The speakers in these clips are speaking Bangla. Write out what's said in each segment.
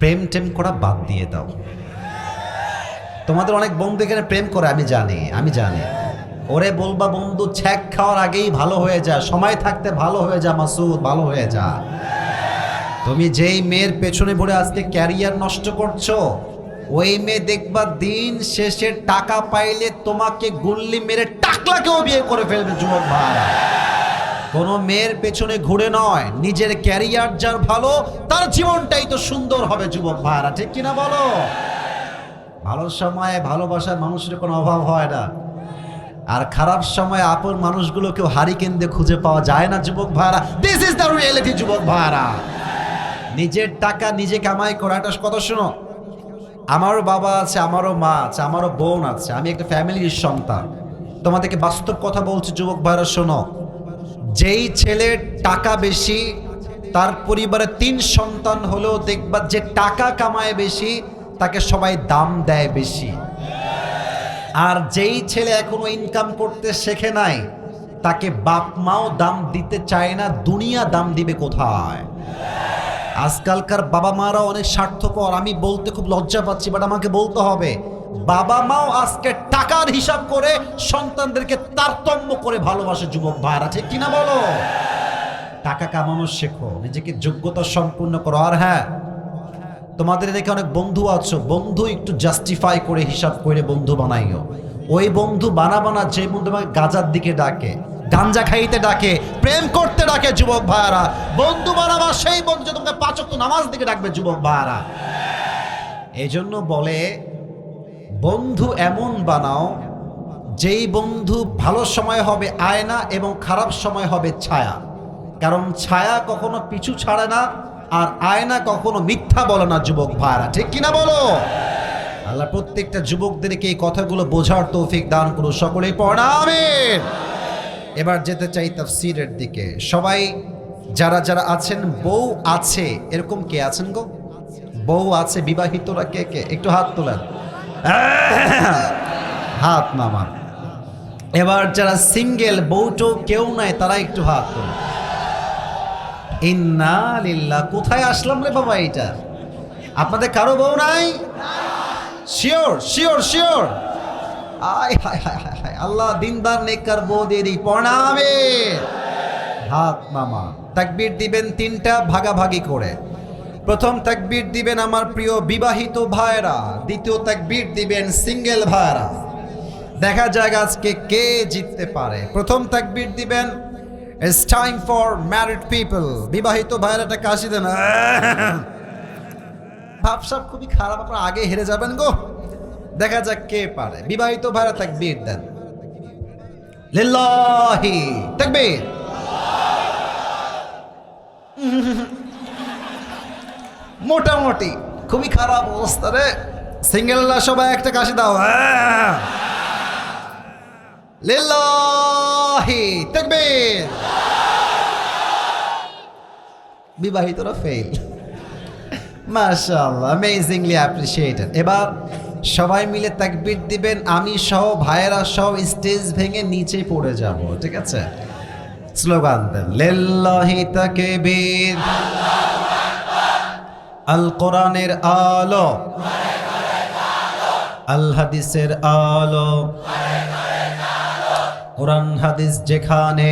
প্রেম টেম করা বাদ দিয়ে দাও। তোমাদের অনেক বন্ধু এখানে প্রেম করে, আমি জানি। ওরে বলবা বন্ধু ছ্যাক খাওয়ার আগেই ভালো হয়ে যা, সময় থাকতে ভালো হয়ে যা মাসুদ, ভালো হয়ে যা। তুমি যেই মেয়ের পেছনে পড়ে আজকে ক্যারিয়ার নষ্ট করছো, ওই মেয়ে দেখবা দিন শেষে টাকা পাইলে তোমাকে গুল্লি মেরে টাকলাকেও বিয়ে করে ফেলবে যুবক ভাইরা। কোনো মেয়ের পেছনে ঘুরে নয়, নিজের ক্যারিয়ার যার ভালো তার জীবনটাই তো সুন্দর হবে যুবক ভাইরা, ঠিক কিনা বলো? ভালো সময়ে ভালোবাসার মানুষের কোনো অভাব হয় না, আর খারাপ সময়ে আপন মানুষগুলোকেও হারিকেন দিয়ে খুঁজে পাওয়া যায় না যুবক ভাইরা। দিস ইজ দ্য রিয়েলিটি যুবক ভাইরা। নিজের টাকা নিজে কামাই করা একটা কথা। শোনো, আমারও বাবা আছে, আমারও মা আছে, আমারও বোন আছে, আমি একটা ফ্যামিলির সন্তান। তোমাদেরকে বাস্তব কথা বলছি যুবক ভাইরা, শোনো। যেই ছেলের টাকা বেশি, তার পরিবারে 3 সন্তান হলেও দেখবা যে টাকা কামায় বেশি তাকে সবাই দাম দেয় বেশি। আর যেই ছেলে এখনো ইনকাম করতে শেখে নাই তাকে বাপ মাও দাম দিতে চায় না, দুনিয়া দাম দিবে কোথায়? আজকালকার বাবা মারা অনেক স্বার্থপর। আমি বলতে খুব লজ্জা পাচ্ছি, বাট আমাকে বলতে হবে। বাবা মাও আজকে টাকার হিসাব করে সন্তানদেরকে তারতম্য করে ভালোবাসে যুবক ভাইরা, ঠিক কিনা বলো? টাকা কামানো শেখো, নিজেকে যোগ্যতা সম্পূর্ণ করো। আর হ্যাঁ, তোমাদের দেখে অনেক বন্ধু আছো, বন্ধু একটু জাস্টিফাই করে হিসাব করে বন্ধু বানাইও। ওই বন্ধু বানা যে বন্ধু তোমাকে গাজার দিকে ডাকে, গাঞ্জা খাইতে ডাকে, প্রেম করতে ডাকে যুবক ভাইয়ারা, বন্ধু বানাবা সেই বন্ধু তোমাকে 5 ওয়াক্ত নামাজ দিকে ডাকবে যুবক ভাইয়ারা। এই জন্য বলে বন্ধু এমন বানাও যেই বন্ধু ভালো সময় হবে আয়না এবং খারাপ সময় হবে ছায়া। কারণ ছায়া কখনো পিছু ছাড়ে না, আর আয়না কখনো মিথ্যা বলে না যুবক ভাইরা, ঠিক কিনা বলো? আল্লাহ প্রত্যেকটা যুবকদেরকে এই কথাগুলো বোঝার তৌফিক দান করুন, সকলেই পড়া আমিন। এবার যেতে চাই তাফসীরের দিকে। সবাই যারা যারা আছেন, বউ আছে এরকম কে আছেন গো? বউ আছে বিবাহিতরা কে কে একটু হাত তোলেন, হাত নামান। এবার যারা সিঙ্গেল, বউটো কেউ নাই, তারা একটু হাত তোলেন। ইন্না লিল্লাহ। কোথায় আসলাম রে বাবা এটা? আপনাদের কারো বউ নাই? Sure sure sure. আয় হায় হায় হায় হায়, আল্লাহ দিনদার নেককার বউ দিয়ে দিই, প্রণামে। হাত নামা। তাকবীর দিবেন 3টা ভাগাভাগি করে। প্রথম তাকবীর দিবেন আমার প্রিয় বিবাহিত ভাইরা, দ্বিতীয় তাকবীর দিবেন সিঙ্গেল ভাইরা। দেখা যাক আজকে কে জিততে পারে। প্রথম তাকবীর দিবেন It's time for married people. বিবাহিত ভাইরাটা কাশি দেন। ভাবসাব খুবই খারাপ, আপনারা আগে হেরে যাবেন গো। দেখা যাক কে পারে। বিবাহিত ভাইরা তাকবীর দেন। লিল্লাহি তাকবীর। মোটামুটি খুবই খারাপ অবস্থা রে। সিঙ্গেলরা সবাই একটা কাশি দাও। লিল্লাহি তাকবীর। বিবাহিতরা ফেল। মাশাআল্লাহ, অ্যামেজিংলি অ্যাপ্রিশিয়েটেড। এবার সবাই মিলে তাকবীর দিবেন, আমি সহ ভাইয়েরা সহ স্টেজ ভেঙে নিচে পড়ে যাব, ঠিক আছে? স্লোগান দেন, লিল্লাহি তাকবীর। আল কোরআনের আলো, আল হাদিসের আলো, কোরআন হাদিস যেখানে,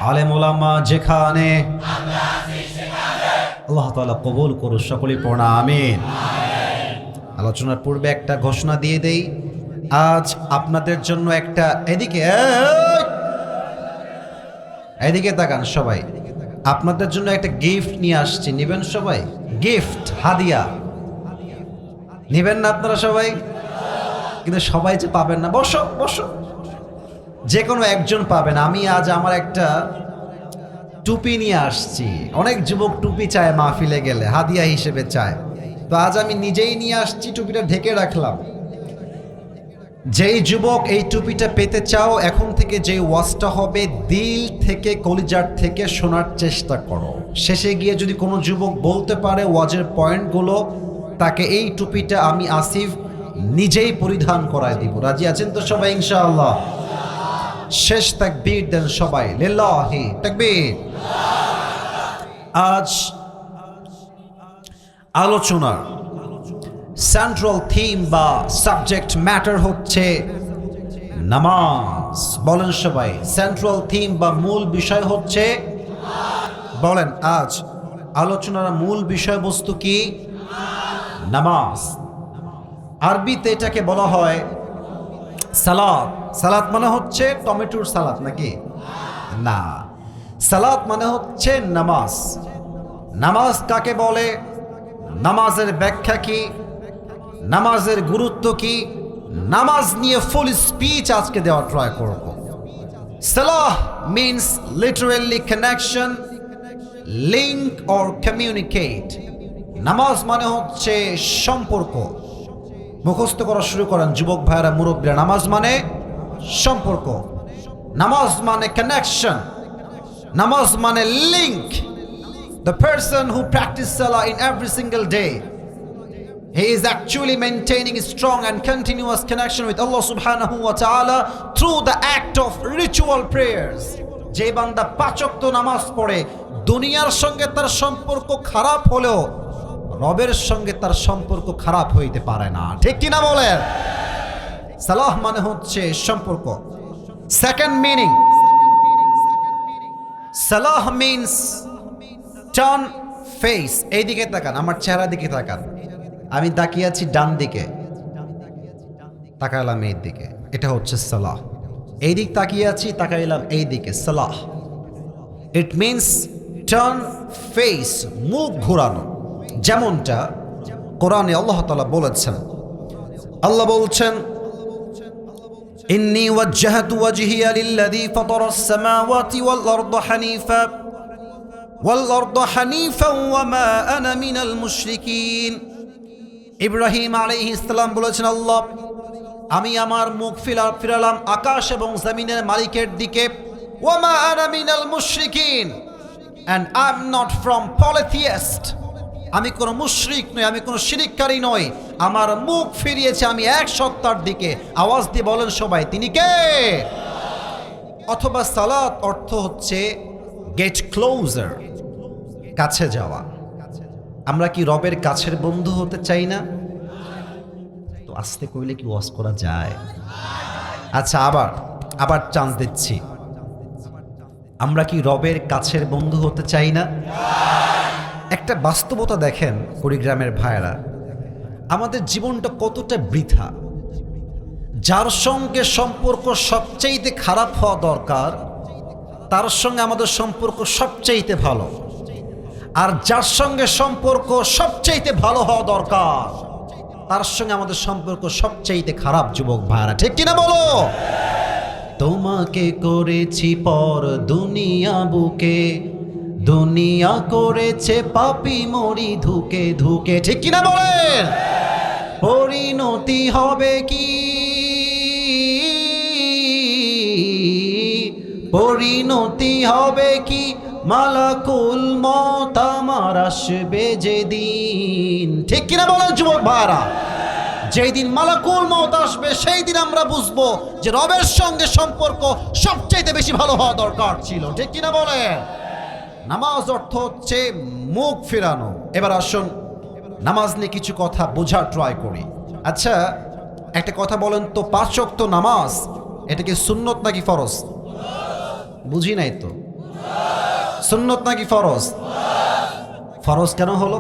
আলেম ওলামা যেখানে, আল্লাহ তাআলা কবুল করুন, সকলেই পড়া আমিন। আলোচনার পূর্বে একটা ঘোষণা দিয়ে দেই। আজ আপনাদের জন্য একটা, এদিকে তাকান সবাই, আপনাদের জন্য একটা গিফট নিয়ে আসছি। নেবেন সবাই? গিফট, হাদিয়া নেবেন না আপনারা সবাই? কিন্তু সবাই যে পাবেন না। বসো বসো, যে কোনো একজন পাবেন। আমি আজ আমার একটা টুপি নিয়ে আসছি। অনেক যুবক টুপি চায়, মাহফিলে গেলে হাদিয়া হিসেবে চায়। তো আজ আমি নিজেই নিয়ে আসছি, টুপিটা ঢেকে রাখলাম। যেই যুবক এই টুপিটা পেতে চাও, এখন থেকে যে ওয়াজটা হবে দিল থেকে, কলিজার থেকে শোনার চেষ্টা করো। শেষে গিয়ে যদি কোনো যুবক বলতে পারে ওয়াজের পয়েন্টগুলো, তাকে এই টুপিটা আমি আসিফ নিজেই পরিধান করায় দিব। রাজি আছেন তো সবাই ইনশাআল্লাহ? শেষ তাকবীর দেন সবাই, লিল্লাহি তাকবীর। আজ আলোচনার সেন্ট্রাল থিম বা সাবজেক্ট ম্যাটার হচ্ছে নামাজ। বলেন সবাই, সেন্ট্রাল থিম বা মূল বিষয় হচ্ছে, বলেন আজ আলোচনার মূল বিষয়বস্তু কি? নামাজ। আরবিতে এটাকে বলা হয় সালাত। সালাত মানে হচ্ছে টমেটোর সালাদ নাকি? না, সালাত মানে হচ্ছে নামাজ। নামাজ কাকে বলে? নামাজের ব্যাখ্যা কি? নামাজের গুরুত্ব কি? নামাজ নিয়ে ফুল স্পিচ আজকে দেওয়া ট্রাই করব। সালাহ means literally connection, link or communicate. নামাজ মানে হচ্ছে সম্পর্ক। মুখস্থ করা শুরু করেন যুবক ভাইরা, মুরব্বীরা। নামাজ মানে সম্পর্ক, নামাজ মানে কানেকশন, নামাজ মানে link. The person who practices salah in every single day, he is actually maintaining a strong and continuous connection with Allah subhanahu wa ta'ala through the act of ritual prayers. যে বান্দা পাঁচ ওয়াক্ত নামাজ পড়ে, দুনিয়ার সঙ্গে তার সম্পর্ক খারাপ হলেও রবের সঙ্গে তার সম্পর্ক খারাপ হইতে পারে না। ঠিক কিনা বলেন? সালাহ মানে হচ্ছে সম্পর্ক। সেকেন্ড মিনিং, সালাহ মিন্স টার্ন ফেস। এই দিকে তাকান, আমার চেহারা দিকে তাকান। আমি তাকিয়ে আছি ডান দিকে, তাকাইলাম এই দিকে, এটা হচ্ছে সালাহ। এই দিক তাকিয়ে আছি, তাকাইলাম এই দিকে, সালাহ। ইট মিন্স টার্ন ফেস, মুখ ঘোরানো। যেমনটা কোরআনে আল্লাহ তাআলা বলেছেন। আল্লাহ বলছেন, ইন্নী ওয়াজ্জাহতু ওয়াজহিয়া লিল্লাযী ফাতারাস সামাওয়াতি ওয়াল আরদা হানিফা ওয়া মা আনা মিনাল মুশরিকিন। ইব্রাহিম আলাইহিস সালাম বলেছেন, আল্লাহ, আমি আমার মুখ ফিরালাম আকাশ এবং জমিনের মালিকের দিকে। ওয়া মা আনা মিনাল মুশরিকিন, and I'm not from polytheist. আমি কোনো মুশরিক নই, আমি কোনো শিরিককারী নই। আমার মুখ ফিরিয়েছে আমি এক সত্তার দিকে। আওয়াজ দিয়ে বলেন সবাই, তিনি কে? অথবা সালাত অর্থ হচ্ছে গেট ক্লোজার, কাছে যাওয়া। আমরা কি রবের কাছের বন্ধু হতে চাই না? তো আস্তে কইলে কি ওয়াজ করা যায়? আচ্ছা, আবার চান্স দিচ্ছি। আমরা কি রবের কাছের বন্ধু হতে চাই না? একটা বাস্তবতা দেখেন কুড়িগ্রামের ভাইয়েরা, আমাদের জীবনটা কতটা বৃথা। যার সঙ্গে সম্পর্ক সবচাইতে খারাপ হওয়া দরকার, তার সঙ্গে আমাদের সম্পর্ক সবচাইতে ভালো। আর যার সঙ্গে সম্পর্ক সবচাইতে ভালো হওয়া দরকার, তার সঙ্গে আমাদের সম্পর্ক সবচাইতে খারাপ। যুবক ভাইরা, ঠিক কিনা বলো? তোমাকে করেছি পর দুনিয়া বুকে, দুনিয়া করেছে পাপী মরি ধুকে ধুকে। ঠিক কিনা বলেন? পরিণতি হবে কি, পরিণতি হবে কি, মালাকুল মত আমার আসবে যেদিন। ঠিক কিনা বলেন যুবক ভাইরা? যেই দিন মালাকুল মত আসবে, সেই দিন আমরা বুঝবো যে রবের সঙ্গে সম্পর্ক সবচাইতে বেশি ভালো হওয়া দরকার ছিল। ঠিক কিনা বলেন? নামাজ অর্থ হচ্ছে মুখ ফেরানো। এবার আসুন নামাজ নিয়ে কিছু কথা বোঝার ট্রাই করি। আচ্ছা, একটা কথা বলেন তো, পাঁচ ওয়াক্ত নামাজ এটা কি সুন্নত নাকি ফরজ? বুঝি নাই তো। সুন্নত নাকি ফরজ? ফরজ কেন হলো?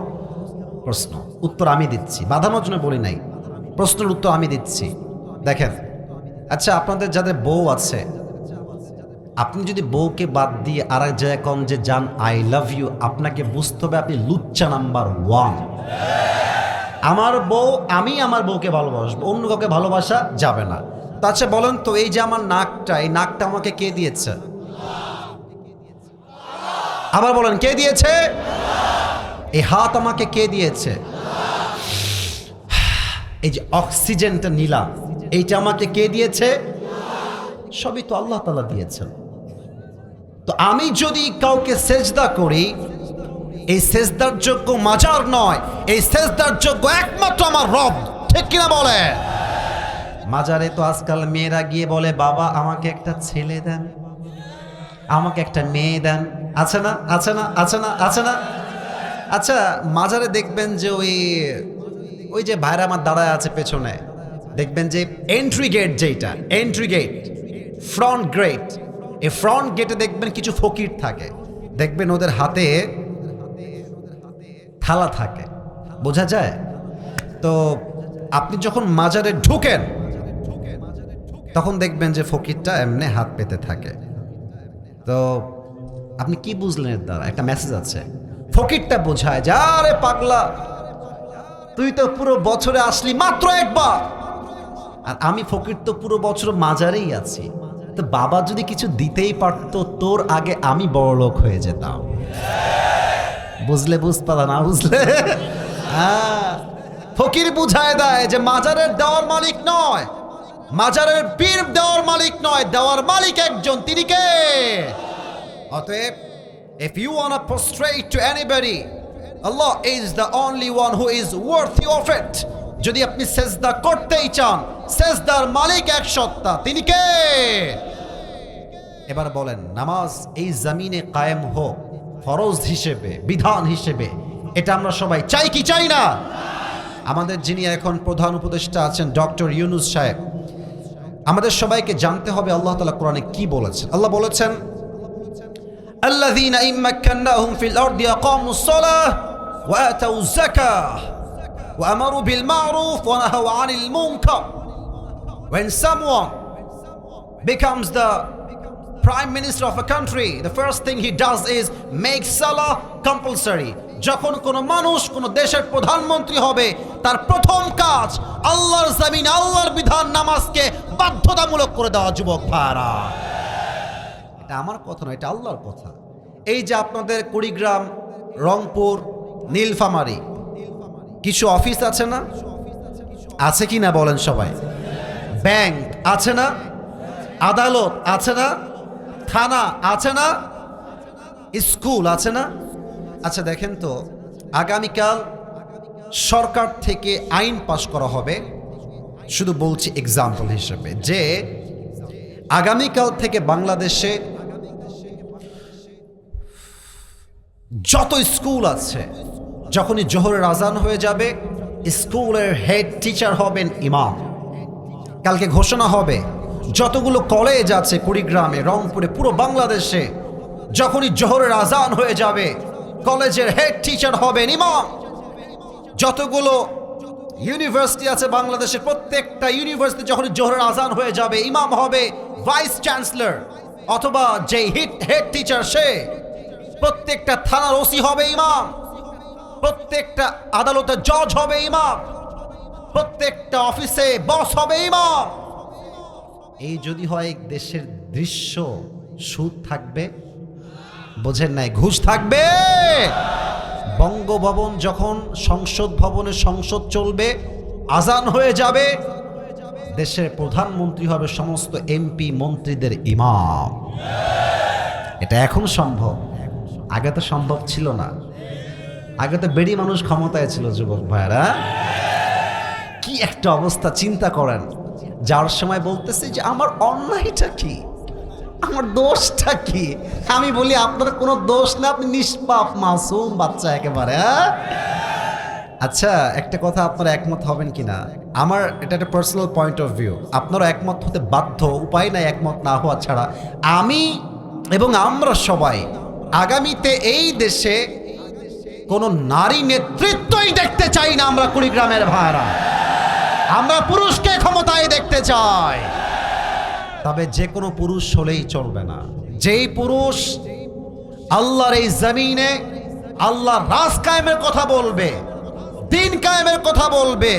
প্রশ্ন, উত্তর আমি দিচ্ছি। বাধানোর জন্য বলি নাই, প্রশ্নের উত্তর আমি দিচ্ছি। দেখেন, আচ্ছা, আপনাদের যাদের বউ আছে, আপনি যদি বউকে বাদ দিয়ে আর এক জায়গায় কন যে জান আই লাভ ইউ, আপনাকে বুঝতে হবে আপনি লুচ্চা নাম্বার 1। আমার বউ, আমি আমার বউকে ভালোবাসবো, অন্য কাউকে ভালোবাসা যাবে না। তা আচ্ছা বলেন তো, এই যে আমার নাকটা, এই নাকটা আমাকে কে দিয়েছে? আবার বলেন, কে দিয়েছে? এই হাত আমাকে কে দিয়েছে? এই যে অক্সিজেনটা নিলাম, এইটা আমাকে কে দিয়েছে? সবই তো আল্লাহ তাআলা দিয়েছেন। তো আমি যদি কাউকে সেজদা করি, এই সেজদার যোগ্য মাজার নয়, এই সেজদার যোগ্য একমাত্র আমার রব। ঠিক কিনা বলে? মাজারে তো আজকাল মেয়েরা গিয়ে বলে, বাবা আমাকে একটা ছেলে দেন, আমাকে একটা মেয়ে দেন। আছে না? আছে না? আছে না? আছে না? আচ্ছা, মাজারে দেখবেন যে ওই ওই যে ভাইরা আমার দাঁড়ায় আছে পেছনে, দেখবেন যে এন্ট্রি গেট, যেটা এন্ট্রি গেট, ফ্রন্ট গেট, এই ফ্রন্ট গেটে দেখবেন কিছু ফকির থাকে, দেখবেন ওদের হাতে থালা থাকে, বোঝা যায়। তো আপনি যখন মাজারে ঢুকেন তখন দেখবেন যে ফকিরটা এমনি হাত পেতে থাকে। তো আপনি কি বুঝলেন এর দ্বারা? একটা মেসেজ আছে। ফকিরটা বোঝায় যে আরে পাগলা, তুই তো পুরো বছরে আসলি মাত্র একবার, আর আমি ফকির তো পুরো বছর মাজারেই আছি, তো বাবা যদি কিছু দিতেই পারতো তোর আগে আমি বড়লোক হয়ে যেতাম। বুঝলে বুঝপালা, না বুঝলে? হ্যাঁ, ফকির বুঝায় দেয় যে মাজারের দেওয়ার মালিক নয়, মাজারের পীর দেওয়ার মালিক নয়, দেওয়ার মালিক একজন, তিনি কে? অতএব if you want to prostrate to anybody, Allah is the only one who is worthy of it. যদি আপনি সেজদা করতেই চান, সেজদার মালিক এক সত্তা, তিনি কে? এবার বলেন, নামাজ এই জমিনে কায়েম হোক ফরজ হিসেবে, বিধান হিসেবে, এটা আমরা সবাই চাই কি চাই না? আমাদের যিনি এখন প্রধান উপদেষ্টা আছেন ডক্টর ইউনূস সাহেব, আমাদের সবাইকে জানতে হবে আল্লাহ তাআলা কোরআনে কি বলেছেন। আল্লাহ বলেছেন, الذين إن مكناهم في الأرض أقاموا الصلاة وآتوا الزكاة وأمروا بالمعروف ونهوا عن المنكر. When someone becomes the prime minister of a country, the first thing he does is make salah compulsory. যখন কোনো মানুষ কোনো দেশের প্রধানমন্ত্রী হবে, তার প্রথম কাজ আল্লাহর জমিনে আল্লাহর বিধান নামাজকে বাধ্যতামূলক করে দেওয়া। যুবক ভাইরা, এটা আমার কথা নয়, এটা আল্লাহর কথা। এই যে আপনাদের কুড়িগ্রাম, রংপুর, নীলফামারী কিছু অফিস আছে না? আছে কি না বলেন সবাই? ব্যাংক আছে না? আদালত আছে না? থানা আছে না? স্কুল আছে না? আচ্ছা দেখেন তো, আগামীকাল সরকার থেকে আইন পাশ করা হবে, শুধু বলছি এক্সাম্পল হিসেবে, যে আগামীকাল থেকে বাংলাদেশে যত স্কুল আছে, যখনই জোহরের আজান হয়ে যাবে, স্কুলের হেড টিচার হবেন ইমাম। কালকে ঘোষণা হবে যতগুলো কলেজ আছে কুড়িগ্রামে, রংপুরে, পুরো বাংলাদেশে, যখনই জোহরের আজান হয়ে যাবে কলেজের হেড টিচার হবেন ইমাম। যতগুলো ইউনিভার্সিটি আছে বাংলাদেশের, প্রত্যেকটা ইউনিভার্সিটি যখন জোহরের আজান হয়ে যাবে ইমাম হবে ভাইস চ্যান্সেলর অথবা যে হেড টিচার, সে। প্রত্যেকটা থানার ওসি হবে ইমাম, প্রত্যেকটা আদালতের জজ হবে ইমাম, প্রত্যেকটা অফিসে বস হবে ইমাম। এই যদি হয় দেশের দৃশ্য, সুদ থাকবে? বোঝেন নাই? ঘুষ থাকবে? বঙ্গভবন যখন সংসদ ভবনে সংসদ চলবে, আজান হয়ে যাবে, দেশের প্রধানমন্ত্রী হবে সমস্ত এমপি মন্ত্রীদের ইমাম। এটা এখন সম্ভব, আগে তো সম্ভব ছিল না। আগে তো বেড়ি মানুষ ক্ষমতায় ছিল। যুবক ভাইরা, কি একটা অবস্থা চিন্তা করেন। যার সময় বলতেছে যে আমার অন্যায়টা কি, আমার দোষটা কি, আমি বলি আপনার কোনো দোষ না, আপনি নিষ্পাপ মাসুম বাচ্চা একেবারে। আচ্ছা, একটা কথা আপনারা একমত হবেন কিনা, আমার এটা একটা পার্সোনাল পয়েন্ট অফ ভিউ, আপনারা একমত হতে বাধ্য, উপায় নাই একমত না হওয়া ছাড়া। আমি এবং আমরা সবাই আগামীতে এই দেশে কোনো নারী নেতৃত্বই দেখতে চাই না। আমরা কুড়িগ্রামের ভাইরা, আমরা পুরুষকে ক্ষমতায় দেখতে চাই। তবে যে কোনো পুরুষ হলেই চলবে না। যেই পুরুষ আল্লাহর এই জমিনে আল্লাহর রাজ কায়েমের কথা বলবে, দিন কায়েমের কথা বলবে,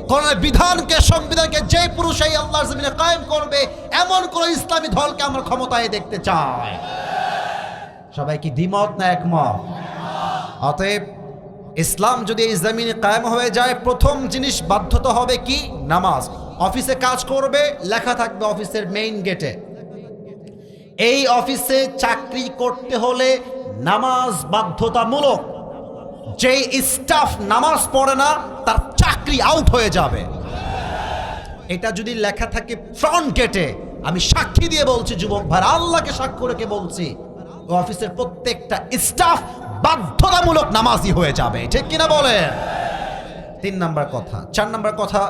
কোরআনের বিধানকে, সংবিধানকে যে পুরুষ এই আল্লাহর জমিনে কায়েম করবে, এমন কোন ইসলামী দলকে আমরা ক্ষমতায় দেখতে চাই। সবাই কি দ্বিমত না একমত? অতএব ইসলাম যদি এই জমিনে কায়েম হয়ে যায়, প্রথম জিনিস বাধ্যতা হবে কি? নামাজ। অফিসে কাজ করবে, লেখা থাকবে অফিসের মেইন গেটে, এই অফিসে চাকরি করতে হলে নামাজ বাধ্যতামূলক। যেই স্টাফ নামাজ পড়ে না তার চাকরি আউট হয়ে যাবে। এটা যদি লেখা থাকে ফ্রন্ট গেটে, আমি সাক্ষী দিয়ে বলছি যুবক ভাই, আল্লাহকে সাক্ষ্য রেখে বলছি, অফিসের প্রত্যেকটা স্টাফ বাধ্যতামূলক নামাজি হয়ে যাবে, ঠিক কিনা বলেন? 3 নাম্বার কথা। 4 নাম্বার কথা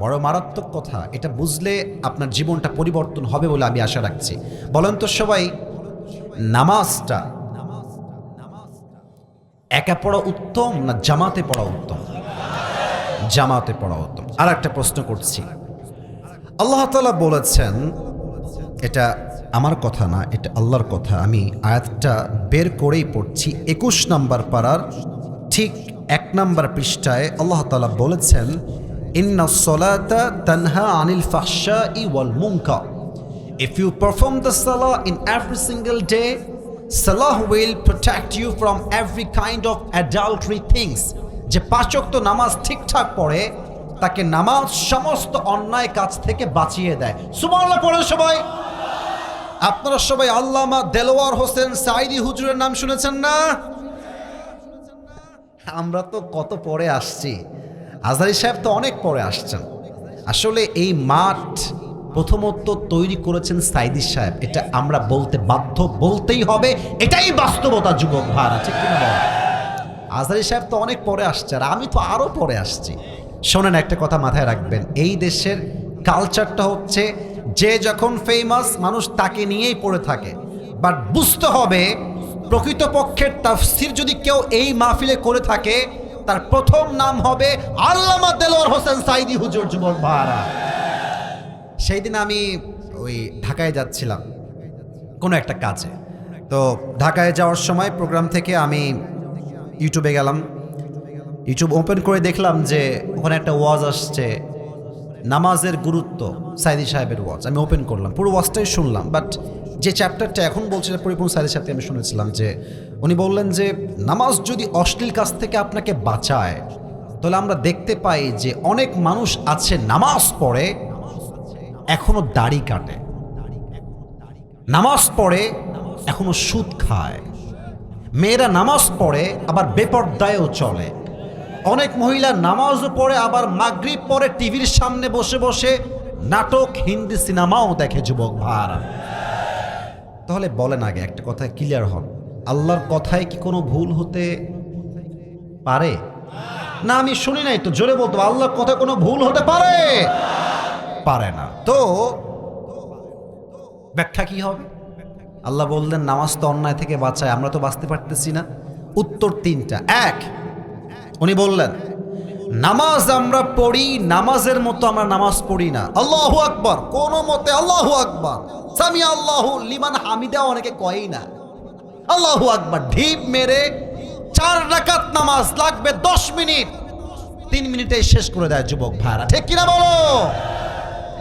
বড় মারাত্মক কথা, এটা বুঝলে আপনার জীবনটা পরিবর্তন হবে বলে আমি আশা রাখছি। বলেন তো সবাই, নামাজটা একা পড়া উত্তম না জামাতে পড়া উত্তম? জামাতে পড়া উত্তম। আর একটা প্রশ্ন করছি, আল্লাহ তাআলা বলেছেন, এটা আমার কথা না, এটা আল্লাহর কথা, আমি আয়াতটা বের করেই পড়ছি। 21 নম্বর পারার ঠিক 1 নম্বর পৃষ্ঠায় আল্লাহ তাআলা বলেছেন, ইন্নাস সালাতা তানহা আনিল ফাহশাই ওয়াল মুনকার। If you perform the salah in every single day, salah will protect you from every kind of adultery things. যে 5 ওয়াক্ত নামাজ ঠিকঠাক পড়ে তাকে নামাজ সমস্ত অন্যায় কাজ থেকে বাঁচিয়ে দেয়। সুবহানাল্লাহ পড়েন সবাই। আপনারা সবাই আল্লামা দেলোয়ার হোসেন সাঈদী হুজুরের নাম শুনেছেন না? আমরা তো কত পরে আসছি, আজহারী সাহেব তো অনেক পরে আসছেন। আসলে এই মাঠ প্রথমত তৈরি করেছেন সাঈদী সাহেব, এটা আমরা বলতে বাধ্য, বলতেই হবে, এটাই বাস্তবতা যুবক ভাইরা, ঠিক কিনা বল? আজহারী সাহেব তো অনেক পরে আসছে, আর আমি তো আরো পরে আসছি। শোনেন, একটা কথা মাথায় রাখবেন, এই দেশের কালচারটা হচ্ছে যে যখন ফেমাস মানুষ তাকে নিয়েই পড়ে থাকে। বাট বুঝতে হবে, প্রকৃতপক্ষের তাফসীর যদি কেউ এই মাহফিলে করে থাকে, তার প্রথম নাম হবে আল্লামা দেলোয়ার হোসেন সাঈদী হুজুর। যুবক ভাইরা, সেই দিন আমি ওই ঢাকায় যাচ্ছিলাম কোনো একটা কাজে, তো ঢাকায় যাওয়ার সময় প্রোগ্রাম থেকে আমি ইউটিউবে গেলাম, ইউটিউব ওপেন করে দেখলাম যে ওখানে একটা ওয়াজ আসছে, নামাজের গুরুত্ব, সাঈদী সাহেবের ওয়াজ। আমি ওপেন করলাম, পুরো ওয়াজটাই শুনলাম, বাট যে চ্যাপ্টারটা এখন বলছিলেন পরিপূর্ণ সাঈদীর সাথে আমি শুনেছিলাম যে উনি বললেন যে নামাজ যদি অশ্লীল কাজ থেকে আপনাকে বাঁচায়, তাহলে আমরা দেখতে পাই যে অনেক মানুষ আছে নামাজ পড়ে এখনো দাড়ি কাটে, নামাজ পড়ে এখনো সুদ খায়, মেয়েরা নামাজ পড়ে আবার বেপরদায়ও চলে, অনেক মহিলা নামাজও পড়ে আবার মাগরিব পরে টিভির সামনে বসে বসে নাটক, হিন্দি সিনেমাও দেখে। যুবক ভাইরা, তাহলে বলেন আগে একটা কথা ক্লিয়ার হন, আল্লাহর কথায় কি কোনো ভুল হতে পারে? না, আমি শুনি নাই তো, জোরে বলতো, আল্লাহর কথায় কোনো ভুল হতে পারে? পারে না। তো ব্যাখ্যা কি হবে? আল্লাহ বললেন নামাজ তো অন্যায় থেকে বাঁচায়, আমরা তো বাঁচতে পারতেছি না। উত্তর 3টা। 1, উনি বললেন নামাজ আমরা পড়ি, নামাজের মতো আমরা নামাজ পড়ি না। আল্লাহু আকবার কোনো মতে, আল্লাহু আকবার, সামি আল্লাহু লিমান হামিদা অনেকে কয়ই না। আল্লাহু আকবার ঢিপ মেরে 4 রাকাত নামাজ লাগবে 10 মিনিট, 3 মিনিটেই শেষ করে দেয়। যুবক ভাইরা, ঠিক কিনা বলো?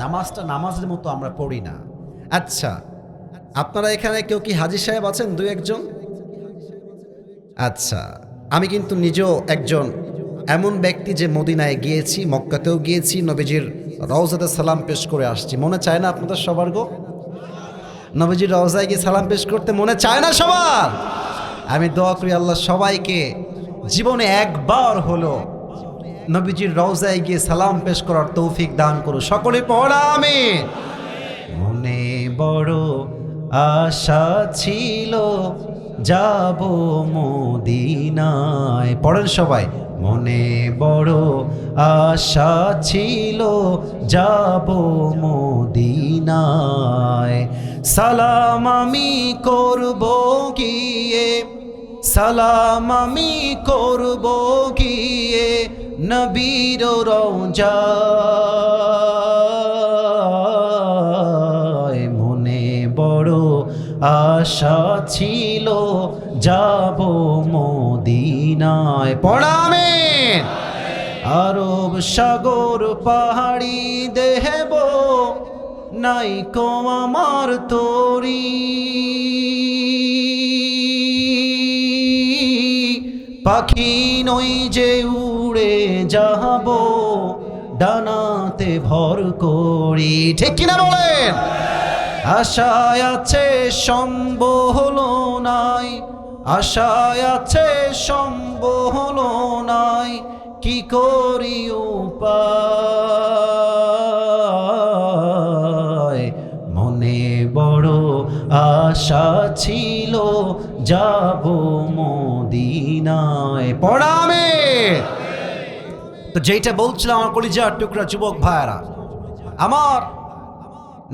নামাজটা নামাজের মতো আমরা পড়ি না। আচ্ছা, আপনারা এখানে কেউ কি হাজী সাহেব আছেন? 2-1 জন? আচ্ছা, আমি কিন্তু নিজেও একজন এমন ব্যক্তি যে মদিনায় গিয়েছি, মক্কাতেও গিয়েছি, নবীজির রওজাতে সালাম পেশ করে আসছি। মনে চায় না আপনাদের সবার গো? নবীজির রওজায় গিয়ে সালাম পেশ করতে মনে চায় না সবার? আমি দোয়া করি আল্লাহ সবাইকে জীবনে একবার হলো নবীজির রওজায় গিয়ে সালাম পেশ করার তৌফিক দান করুন। সকলে পড়া আমিন। মনে বড় আশা ছিল যাব মদিনায়, পড়েন সবাই। মনে বড় আশা ছিল যাব মদিনায়, সালাম আমি করব গিয়ে, সালাম আমি করব গিয়ে নবীর রওজায়। মনে বড় আশা ছিল যাব মদিনায়, পড়ামেন। আরব সাগর পাহাড়ি দেহব নাই কো আমার তোরি, পাখি নই যে উড়ে যাব ডানাতে ভর করি, ঠিক কিনা বলেন? আশায় আছে সম্বল নাই, আশায় আছে সম্বল নাই, কি করি উপায়। মনে বড় আশা ছিল যাব মদিনায়। মদিনায়। পড়া আমিন। তো যেটা বলছিলাম আমার কলিজার টুকরা যুবক ভাইরা, আমার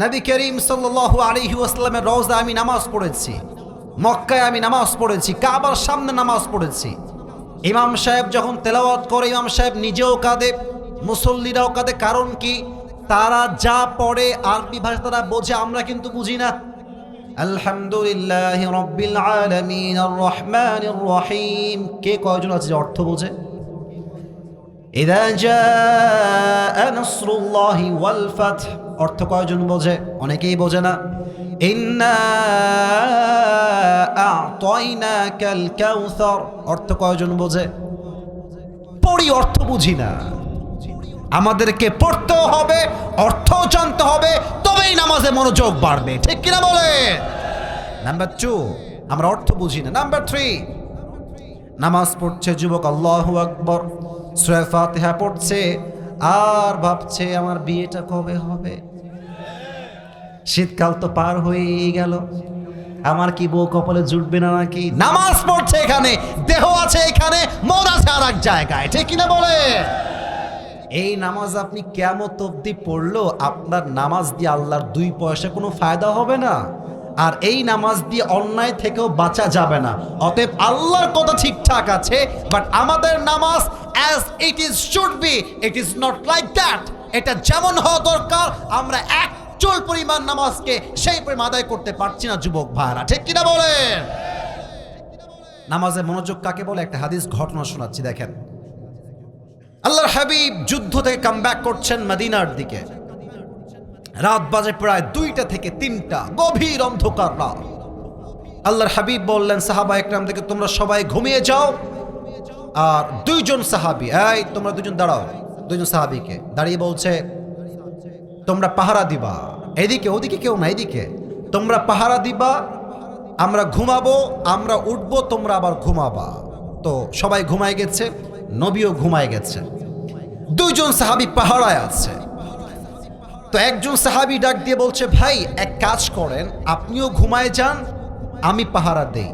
নবী করিম সাল্লাল্লাহু আলাইহি ওয়াসাল্লামের রওজায় আমি নামাজ পড়েছি, মক্কায় আমি নামাজ পড়েছি, কাবার সামনে নামাজ পড়েছি। ইমাম সাহেব যখন তেলাওয়াত করে ইমাম সাহেব নিজেও কাঁদে, মুসল্লিরাও কাঁদে। কারণ কি? তারা যা পড়ে আরবি ভাষা তারা বোঝে, আমরা কিন্তু বুঝি না। আলহামদুলিল্লাহি রাব্বিল আলামিন আর রহমানির রহিম, কে কয়জন আছে যে অর্থ বোঝে? ইযা জাআ নাসরুল্লাহি ওয়াল ফাতহ, অর্থ কয়জন বোঝে? অনেকেই বোঝে না। ইন্না আ'তাইনাকাল কাউসার, অর্থ কয়জন বোঝে? পড়ি, অর্থ বুঝি না। আমাদেরকে পড়তেও হবে, অর্থও জানতে হবে, তবেই নামাজে মনোযোগ বাড়বে। ঠিক কিনা বলে? নাম্বার 2, আমরা অর্থ বুঝি না। নাম্বার 3, নামাজ পড়ছে যুবক, আল্লাহু আকবার, সূরা ফাতিহা পড়ছে আর ভাবছে আমার বিয়েটা কবে হবে। শীতকাল তো পার হয়েই গেল, আমার কি বউ কপালে জুটবে না নাকি? নামাজ পড়ছে এখানে, দেহ আছে এখানে, মন আছে আর এক জায়গায়। ঠিক কিনা বলে? এই নামাজ আপনি কিয়ামত অবধি পড়লো, আপনার নামাজ দিয়ে আল্লাহর 2 পয়সা কোনো ফায়দা হবে না, আর এই নামাজ দিয়ে অন্যায় থেকেও বাঁচা যাবে না। অতএব আল্লাহর কথা ঠিকঠাক আছে, বাট আমাদের নামাজ as it is should be, it is not like that. এটা যেমন হওয়া দরকার, আমরা এক চুল পরিমাণ নামাজকে সেই পরিমাণ আদায় করতে পারছি না যুবক ভাইরা। ঠিক কিনা বলেন? নামাজে মনোযোগ কাকে বলে? একটা হাদিস ঘটনা শোনাচ্ছি, দেখেন। আল্লাহর হাবিব যুদ্ধ থেকে কামব্যাক করছেন মদিনার দিকে। রাত বাজে প্রায় 2টা থেকে 3টা, গভীর অন্ধকার রাত। আল্লাহর হাবিব বললেন সাহাবা একরাম থেকে, তোমরা সবাই ঘুমিয়ে যাও। আর 2 জন সাহাবী, এই তোমরা 2 জন দাঁড়াও। 2 জন সাহাবীকে দাঁড়িয়ে বলছে, তোমরা পাহারা দিবা, এদিকে ওদিকে কেউ না, এদিকে তোমরা পাহারা দিবা, আমরা ঘুমাবো, আমরা উঠবো, তোমরা আবার ঘুমাবা। তো সবাই ঘুমায় গেছে, নবীও ঘুমায় গেছে। 2 জন সাহাবী পাহারায় আছে। তো একজন সাহাবী ডাক দিয়ে বলছে, ভাই এক কাজ করেন, আপনিও ঘুমায় যান, আমি পাহারা দেই,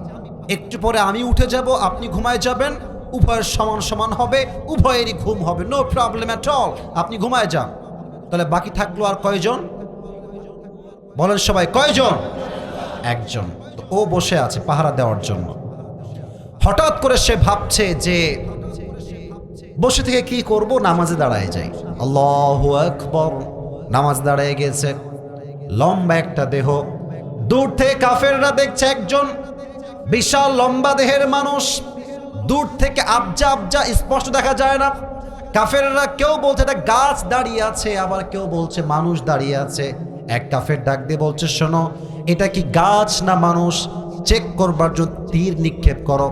একটু পরে আমি উঠে যাব, আপনি ঘুমায় যাবেন, উভয়ের সমান সমান হবে, উভয়েরই ঘুম হবে, নো প্রবলেম এট অল, আপনি ঘুমায় যান। তাহলে বাকি থাকলো আর কয়জন? বলেন সবাই, কয়জন? একজন। তো ও বসে আছে পাহারা দেওয়ার জন্য। হঠাৎ করে সে ভাবছে যে বসে থেকে কি করব, নামাজে দাঁড়ায় যাই। আল্লাহু আকবার, নামাজ দাঁড়ায় গেছে। লম্বা একটা দেহ, দূর থেকে কাফেররা দেখছে একজন বিশাল লম্বা দেহের মানুষ, দূর থেকে আবজা আবজা, স্পষ্ট দেখা যায় না। কাফেররা কেউ বলছে এটা গাছ দাঁড়িয়ে আছে, আবার কেউ বলছে মানুষ দাঁড়িয়ে আছে। এক কাফের ডাক দিয়ে বলছে, শোনো, এটা কি গাছ না মানুষ চেক করবার জন্য তীর নিক্ষেপ করো।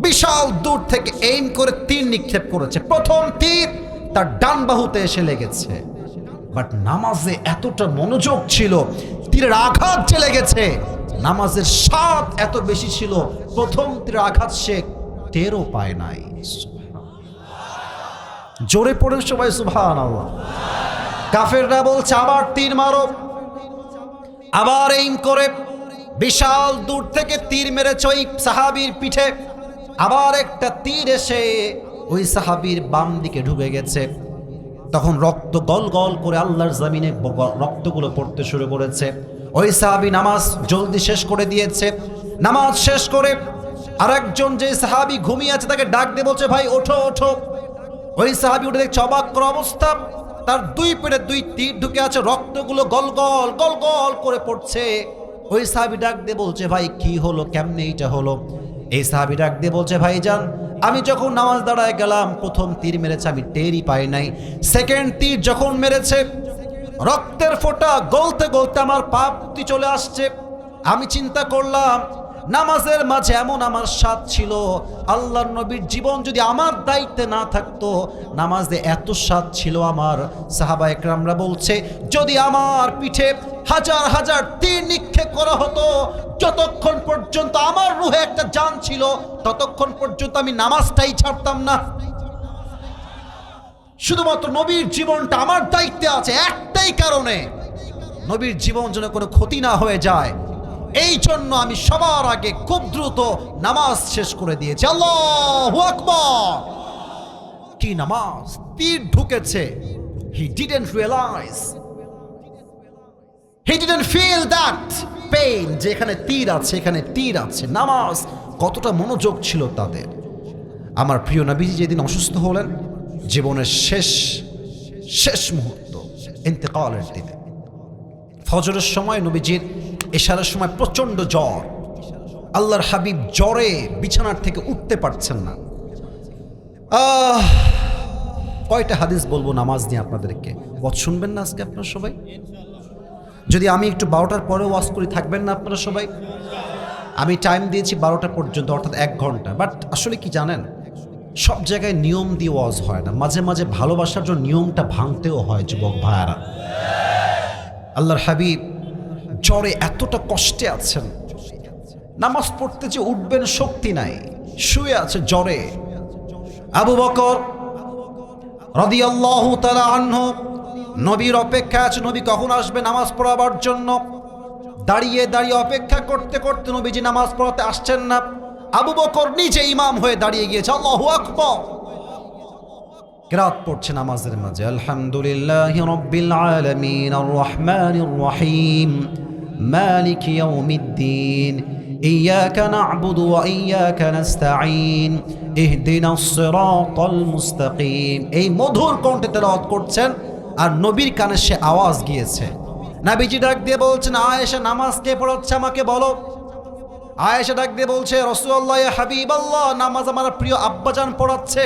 বিশাল দূর থেকে এইম করে তীর নিক্ষেপ করেছে। প্রথম তীর তার ডান বাহুতে এসে লেগেছে, বাট নামাজে এতটা মনোযোগ ছিল, তীরের আঘাত যে লেগেছে, নামাজের স্বাদ এত বেশি ছিল, প্রথম তীরের আঘাত সে টেরও পায় নাই। জোরে পড়েন সবাই সুবহানাল্লাহ। কাফেররা বলছে আবার তীর মারো, আবার এইম করে বিশাল দূর থেকে তীর মেরেছে ওই সাহাবীর পিঠে। আবার একটা তীর এসে ওই সাহাবীর বাম দিকে ঢুকে গেছে। তখন রক্ত গল গল করে আল্লাহর জমিনে রক্তগুলো পড়তে শুরু করেছে। ওই সাহাবী নামাজ জলদি শেষ করে দিয়েছে। নামাজ শেষ করে আরেকজন যে সাহাবী ঘুমিয়ে আছে তাকে ডাক দিয়ে বলছে, ভাই ওঠো ওঠো। ওই সাহাবী উঠে দেখছে অবাক করা অবস্থা, তার 2 পেটে 2 তীর ঢুকে আছে, রক্তগুলো গল গল করে পড়ছে। ওই সাহাবী ডাক দিয়ে বলছে, ভাই কি হলো, কেমনে এইটা হলো? এই সাহাবী ডাক দিয়ে বলছে, ভাইজান আমি যখন নামাজ দাঁড়ায় গেলাম, প্রথম তীর মেরেছে আমি টেরই পাই নাই, সেকেন্ড তীর যখন মেরেছে রক্তের ফোঁটা গলতে গলতে আমার পা অবধি চলে আসছে। আমি চিন্তা করলাম নামাজের মাঝে এমন আমার স্বাদ ছিল, আল্লাহর নবীর জীবন যদি আমার দায়িত্বে না থাকতো, নামাজে এত স্বাদ ছিল আমার। সাহাবা একরামরা বলছে, যদি আমার পিঠে হাজার হাজার তীর নিক্ষেপ করা হতো, যতক্ষণ পর্যন্ত আমার রুহে একটা জান ছিল, ততক্ষণ পর্যন্ত আমি নামাজটাই ছাড়তাম না। শুধুমাত্র নবীর জীবনটা আমার দায়িত্বে আছে, একটাই কারণে, নবীর জীবন যেন কোনো ক্ষতি না হয়ে যায়, এই জন্য আমি সবার আগে খুব দ্রুত নামাজ শেষ করে দিয়েছি। আল্লাহু আকবার। কি নামাজ! তীর ঢুকেছে। He didn't realize, he didn't feel that pain, যেখানে তীর আছে এখানে তীর আছে। নামাজ কতটা মনোযোগ ছিল তাদের। আমার প্রিয় নবীজি যেদিন অসুস্থ হলেন, জীবনের শেষ মুহূর্ত, ইন্তেকালের দিনে, ফজরের সময় নবীজির ইশারার সময় প্রচন্ড জ্বর। আল্লাহর হাবিব জ্বরে বিছানার থেকে উঠতে পারছেন না। কয়টা হাদিস বলবো নামাজ নিয়ে আপনাদেরকে, ওয়াজ শুনবেন না আজকে আপনারা সবাই? যদি আমি একটু 12টার পরে ওয়াজ করি, থাকবেন না আপনারা সবাই? আমি টাইম দিয়েছি 12টা পর্যন্ত, অর্থাৎ 1 ঘন্টা। বাট আসলে কি জানেন, সব জায়গায় নিয়ম দিয়ে ওয়াজ হয় না, মাঝে মাঝে ভালোবাসার জন্য নিয়মটা ভাঙতেও হয় যুবক ভাইয়ারা। আল্লাহর হাবিব জ্বরে এতটা কষ্টে আছেন, নামাজ পড়তে যে উঠবেন শক্তি নাই, শুয়ে আছে জ্বরে। আবু বকর রাদিয়াল্লাহু তাআলা আনহু নবীর অপেক্ষা আছে, নবী কখন আসবে নামাজ পড়াবার জন্য। দাঁড়িয়ে দাঁড়িয়ে অপেক্ষা করতে করতে নবীজি নামাজ পড়াতে আসছেন না। আবু বকর নিজে ইমাম হয়ে দাঁড়িয়ে গিয়েছে। আল্লাহু আকবার। কিরাত পড়ছে নামাজের মাঝে, আলহামদুলিল্লাহি রাব্বিল আলামিন আর রহমানির রহিম মালিকি ইয়াউমিদ্দিন ইয়্যাকা না'বুদু ওয়া ইয়্যাকা নাস্তাঈন ইহদিনাস সিরাতাল মুস্তাকিম। এই মধুর কণ্ঠে তেলাওয়াত করছেন আর নবীর কানে সে আওয়াজ গিয়েছে। নবীজি ডাক দিয়ে বলছেন, আয়েশা নামাজ কে পড়াচ্ছে আমাকে বলো। আয়েশা ডাক দিয়ে বলছে, রাসূলুল্লাহ ইয়া হাবিবাল্লাহ, নামাজ আমার প্রিয় আব্বাজান পড়াচ্ছে।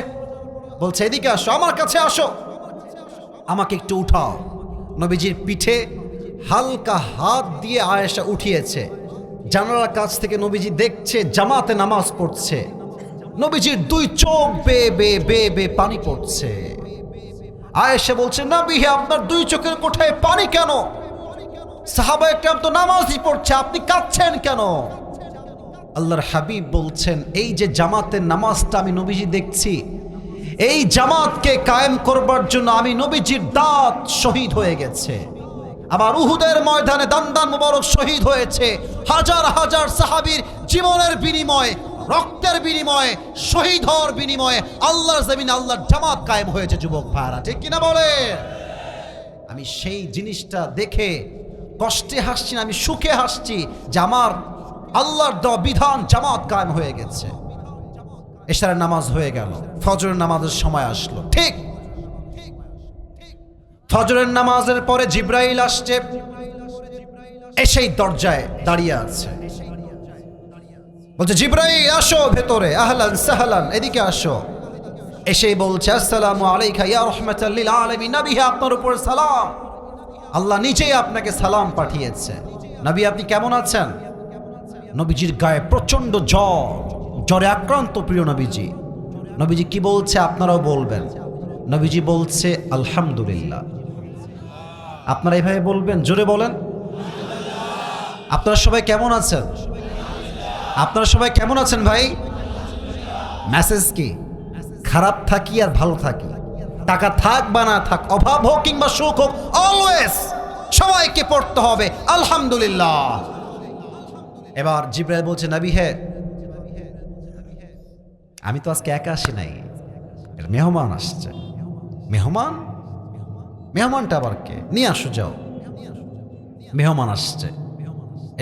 বলছে, এদিকে আসো, আমার কাছে আসো, আমাকে একটু উঠাও। নবীজির পিঠে হালকা হাত দিয়ে আয়েশা উঠিয়েছে। জানালার কাছ থেকে নবীজি দেখছে জামাতে নামাজ পড়ছে। নবীজির 2 চোখ বেয়ে বেয়ে বেয়ে বেয়ে পানি পড়ছে। আয়েশা বলছে, নবী হে, আপনার 2 চোখের কোঠায় পানি কেন? সাহাবায়ে কেরাম তো নামাজই পড়ছে, আপনি কাঁদছেন কেন? আল্লাহর হাবিব বলছেন, এই যে জামাতের নামাজটা আমি নবীজি দেখছি, এই জামাতকে কায়েম করবার জন্য আমি নবীজির দাঁত শহীদ হয়ে গেছে। আবার উহুদের ময়দানে দান মুবারক শহীদ হয়েছে। হাজার হাজার সাহাবীর জীবনের বিনিময়ে, রক্তের বিনিময়ে, শহীদ হওয়ার বিনিময়ে আল্লাহর জমিনে আল্লাহর জামাত কায়েম হয়েছে। যুবক ভাইরা, ঠিক কিনা বলে? আমি সেই জিনিসটা দেখে কষ্টে হাসছি না, আমি সুখে হাসছি যে আমার আল্লাহর দেওয়া বিধান জামাত কায়েম হয়ে গেছে। এশারের নামাজ হয়ে গেল, ফজরের নামাজের সময় আসলো। ঠিক ফজরের নামাজের পরে জিব্রাইল আসছে, এসেই দরজায় দাঁড়িয়ে আছে। বলছে, জিব্রাইল আসো ভেতরে, আহলান সাহলান, এদিকে আসো। এসেই বলছে, আসসালামু আলাইকা ইয়া রাহমাতাল লিল আলামিন, নবী হে, আপনার উপর সালাম। আল্লাহ নিজেই আপনাকে সালাম পাঠিয়েছে। নবী, আপনি কেমন আছেন? নবীজির গায়ে প্রচন্ড জ্বর, জ্বরে আক্রান্ত প্রিয় নবীজি। নবীজি কি বলছে আপনারাও বলবেন। নবীজি বলছে, আলহামদুলিল্লাহ। আপনারা এইভাবে বলবেন, জোরে বলেন। আপনারা সবাই কেমন আছেন? আপনারা সবাই কেমন আছেন ভাই? মেসেজ কি? খারাপ থাকি আর ভালো থাকি, টাকা থাক বা না থাক, অভাব হোক কিংবা সুখ হোক, অলওয়েজ সবাইকে পড়তে হবে আলহামদুলিল্লাহ। এবার জিব্রাইল বলছে, নবী হে, আমি তো আজকে একা আসি নাই, মেহমান আসছে। মেহমান? মেহমানটা আবার কে? নিয়ে আসো, যাও। মেহমান আসছে।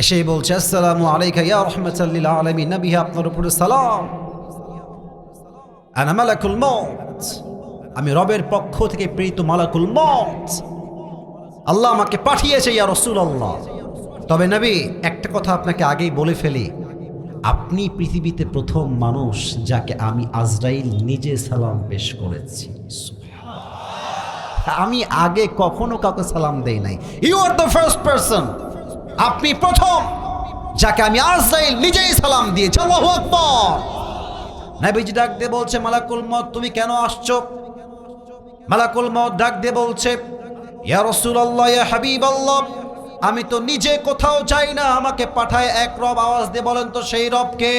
এসেই বলছে, আসসালামু আলাইকা ইয়া রাহমাতাল লিল আলামিন, নবী হে, আপনার উপরে সালাম। আনা মালাকুল মউত, আমি রবের পক্ষ থেকে প্রেরিত মালাকুল মউত, আল্লাহ আমাকে পাঠিয়েছে ইয়া রাসূলুল্লাহ। তবে নবী, একটা কথা আপনাকে আগেই বলে ফেলি, আপনি পৃথিবীতে প্রথম মানুষ যাকে আমি আজরাইল নিজে সালাম পেশ করেছি। আমি আগে কখনো কাউকে সালাম দেই নাই। You are the first person. আপনি প্রথম যাকে আমি আজরাইল নিজেই সালাম দিয়েছি। আল্লাহু আকবার। নবীজি ডাক দিয়ে বলছে, মালাকুল মউত, তুমি কেন আসছো? মালাকুল মউত ডাক দিয়ে বলছে, ইয়া রাসূলুল্লাহ, ইয়া হাবিবাল্লাহ, আমি তো নিজে কোথাও যাই না, আমাকে পাঠায় এক রব। আওয়াজ দিয়ে বলেন তো সেই রব কে?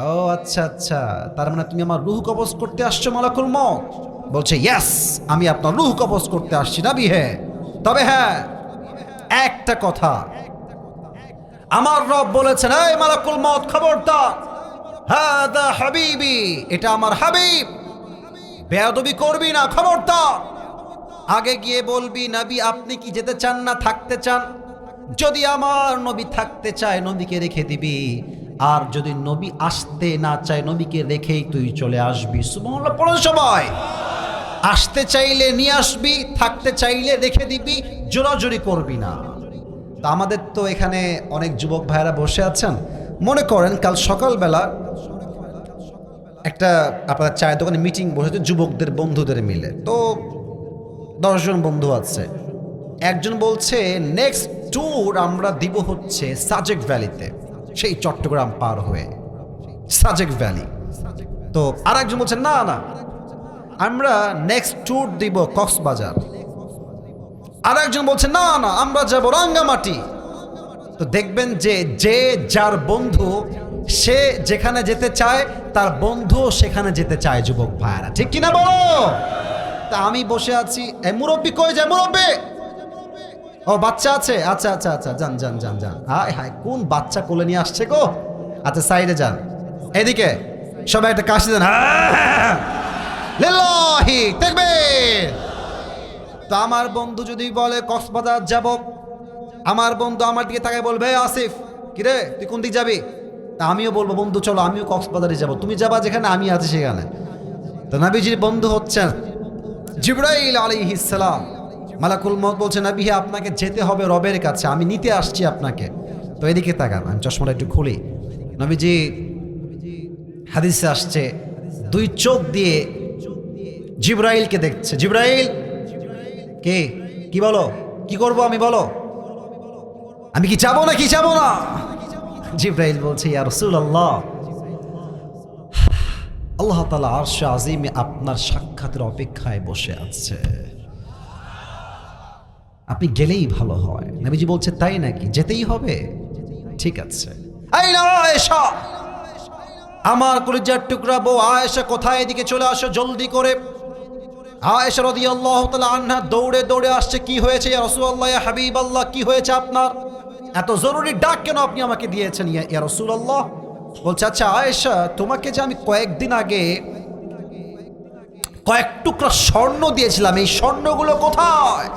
ও আচ্ছা আচ্ছা, তার মানে তুমি আমার রূহ কবজ করতে আসছো মালাকুল মউত? বলছে, ইয়েস, আমি আপনার রূহ কবজ করতে আসছি নবী হে। তবে হ্যাঁ, একটা কথা, আমার রব বলেছেন, এই মালাকুল মউত খবরদার, হাদা হাবিবি, এটা আমার হাবিব, বেয়াদবি করবি না, খবরদার। আগে গিয়ে বলবি, নবী আপনি কি যেতে চান না থাকতে চান? যদি আমার নবী থাকতে চায় নবীকে রেখে দিবি, আর যদি নবী আসতে না চায় নবীকে রেখেই তুই চলে আসবি। সুবহানাল্লাহ পড়ুন সবাই। আসতে চাইলে নিয়ে আসবি, থাকতে চাইলে রেখে দিবি, জোরাজুরি করবি না। তা আমাদের তো এখানে অনেক যুবক ভাইয়েরা বসে আছেন, মনে করেন কাল সকালবেলা একটা আপনার চায়ের দোকানে মিটিং বসেছে যুবকদের বন্ধুদের মিলে, তো 10 জন বন্ধু আছে। একজন বলছে নেক্সট ট্যুর আমরা দিব হচ্ছে সাজেক ভ্যালিতে, সেই চট্টগ্রাম পার হয়ে সাজেক ভ্যালি। তো আর একজন বলছে না না, আমরা নেক্সট ট্যুর দিব কক্সবাজার। আর একজন বলছে না না, আমরা যাব রাঙ্গামাটি। তো দেখবেন যে যে যার বন্ধু সে যেখানে যেতে চায় তার বন্ধু সেখানে যেতে চায়। যুবক ভাইরা ঠিক কিনা বলো? তা আমি বসে আছি, এ মুরব্বি কই যায়? মুরব্বি, ও বাচ্চা আছে, আচ্ছা আচ্ছা আচ্ছা, যান যান যান যান। হায় হায়, কোন বাচ্চা কোলে নিয়ে আসছে গো? আচ্ছা সাইডে যান, এদিকে সবাই একটা কাশি দেন, লিল্লাহি তাকবীর। তো আমার বন্ধু যদি বলে কক্সবাজার যাব, আমার বন্ধু আমার দিকে তাকায় বলবে, আসিফ কিরে তুই কোন দিক যাবি? তা আমিও বলবো, বন্ধু চলো আমিও কক্সবাজারে যাব, তুমি যাবা যেখানে আমি আছি সেখানে। তো নবীজির বন্ধু হচ্ছেন জিবরাইল আলাইহিস সালাম। মালাকুল মউত বলছে, নবী হে আপনাকে যেতে হবে রবের কাছে, আমি নিতে আসছি আপনাকে। তো এদিকে তাকান, আমি চশমাটা একটু খুলি। নবীজি হাদিসে আসছে, 2 চোখ দিয়ে জিবরাইলকে দেখছে। জিবরাইল কে? কি বলো, কি করব আমি, বলো আমি কি যাবো না কি যাবো না? জিবরাইল বলছে, ইয়া রাসূলুল্লাহ, আল্লাহ তাআলা আরশে আজিমে আপনার সাক্ষাতের অপেক্ষায় বসে আছে, আপনি গেলেই ভালো হয়। নবীজি বলছে, তাই নাকি, যেতেই হবে? ঠিক আছে। এই না আয়েশা, আমার কলিজার টুকরা বউ আয়েশা কোথায়? এদিকে চলে আসো জলদি করে। আয়েশা রাদিয়াল্লাহু তাআলা আনহা দৌড়ে দৌড়ে আসছে। কি হয়েছে ইয়া রাসূলুল্লাহ, ইয়া হাবিবাল্লাহ, কি হয়েছে আপনার? এত জরুরি ডাক কেন আপনি আমাকে দিয়েছেন ইয়া রাসূলুল্লাহ? বলছে, আচ্ছা আয়েশা, তোমাকে যে আমি কয়েকদিন আগে কয়েক টুকরা স্বর্ণ দিয়েছিলাম, এই স্বর্ণগুলো কোথায়?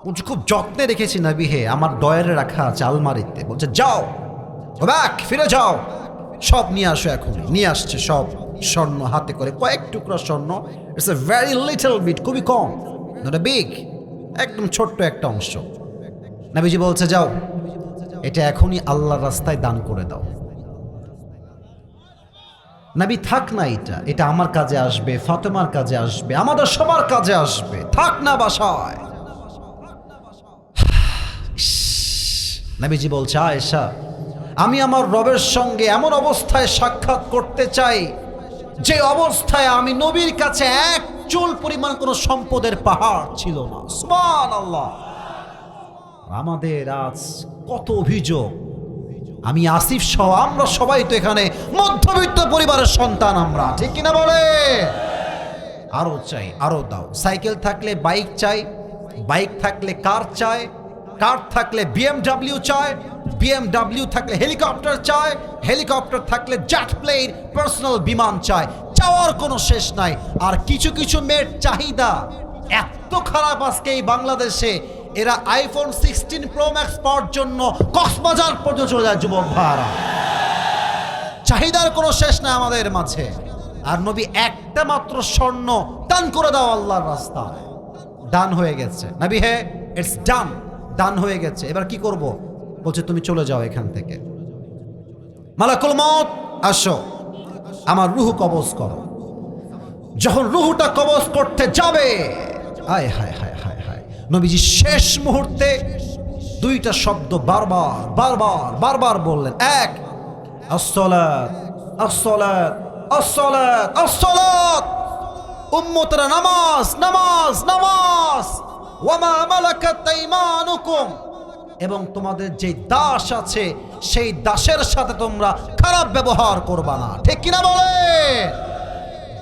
বলছে, খুব যত্নে রেখেছি নবী হে, আমার ডয়ারে রাখা আছে আলমারিতে। বলছে, যাও ব্যাক, ফিরে যাও, সব নিয়ে আসো। এখন নিয়ে আসছে সব স্বর্ণ হাতে করে, কয়েক টুকরা স্বর্ণ। It's a very little bit, খুবই কম, নট এ বিগ, একদম ছোট্ট একটা অংশ। নবীজি বলছে, যাও এটা এখনই আল্লাহর রাস্তায় দান করে দাও। নবী, থাক না, এটা আমার কাজে আসবে, ফাতেমার কাজে আসবে, আমাদের সবার কাজে আসবে, থাক না বাসায়। নবীজি বলছে, আয়েশা, আমি আমার রবের সঙ্গে এমন অবস্থায় সাক্ষাৎ করতে চাই যে অবস্থায় আমি নবীর কাছে এক চুল পরিমাণ কোনো সম্পদের পাহাড় ছিল না। সুবহানাল্লাহ। আমাদের আজ কত অভিযোগ, আমি আসিফ সহ আমরা সবাই তো এখানে মধ্যবিত্ত পরিবারের সন্তান, আমরা ঠিক কিনা বলে? আরো চাই, আরো দাও। সাইকেল থাকলে বাইক চাই, বাইক থাকলে কার চাই, কার থাকলে BMW চায়, BMW থাকলে হেলিকপ্টার চায়, হেলিকপ্টার থাকলে জেট প্লেন, পার্সোনাল বিমান চায়, চাওয়ার কোনো শেষ নাই। আর কিছু কিছু মেয়ের চাহিদা এত খারাপ আজকে এই বাংলাদেশে, এরা আইফোন 16 প্রো ম্যাক্স পাওয়ার জন্য কক্সবাজার পর্যন্ত চলে যায়। যুবক ভাইরা, চাহিদার কোনো শেষ নাই আমাদের মাঝে। আর নবী একটা মাত্র স্বর্ণ দান করে দাও আল্লাহর রাস্তায়, দান হয়ে গেছে। নবী হে, ইটস ডান, দান হয়ে গেছে, এবার কি করব? বলছে, তুমি চলে যাও এখান থেকে, মালাকুল মউত আসো, আমার রুহ কবজ করো। যখন রুহটা কবজ করতে যাবে, হায় হায় হায় হায় হায়, নবীজি শেষ মুহূর্তে 2টা শব্দ বারবার বারবার বারবার বললেন। এক, আসসালাত আসসালাত আসসালাত আসসালাত, উম্মতরা নামাজ নামাজ নামাজ, ওয়ামা মালাকাত আইমানুকুম, এবং তোমাদের যে দাস আছে সেই দাসের সাথে তোমরা খারাপ ব্যবহার করবা না, ঠিক কিনা বলে?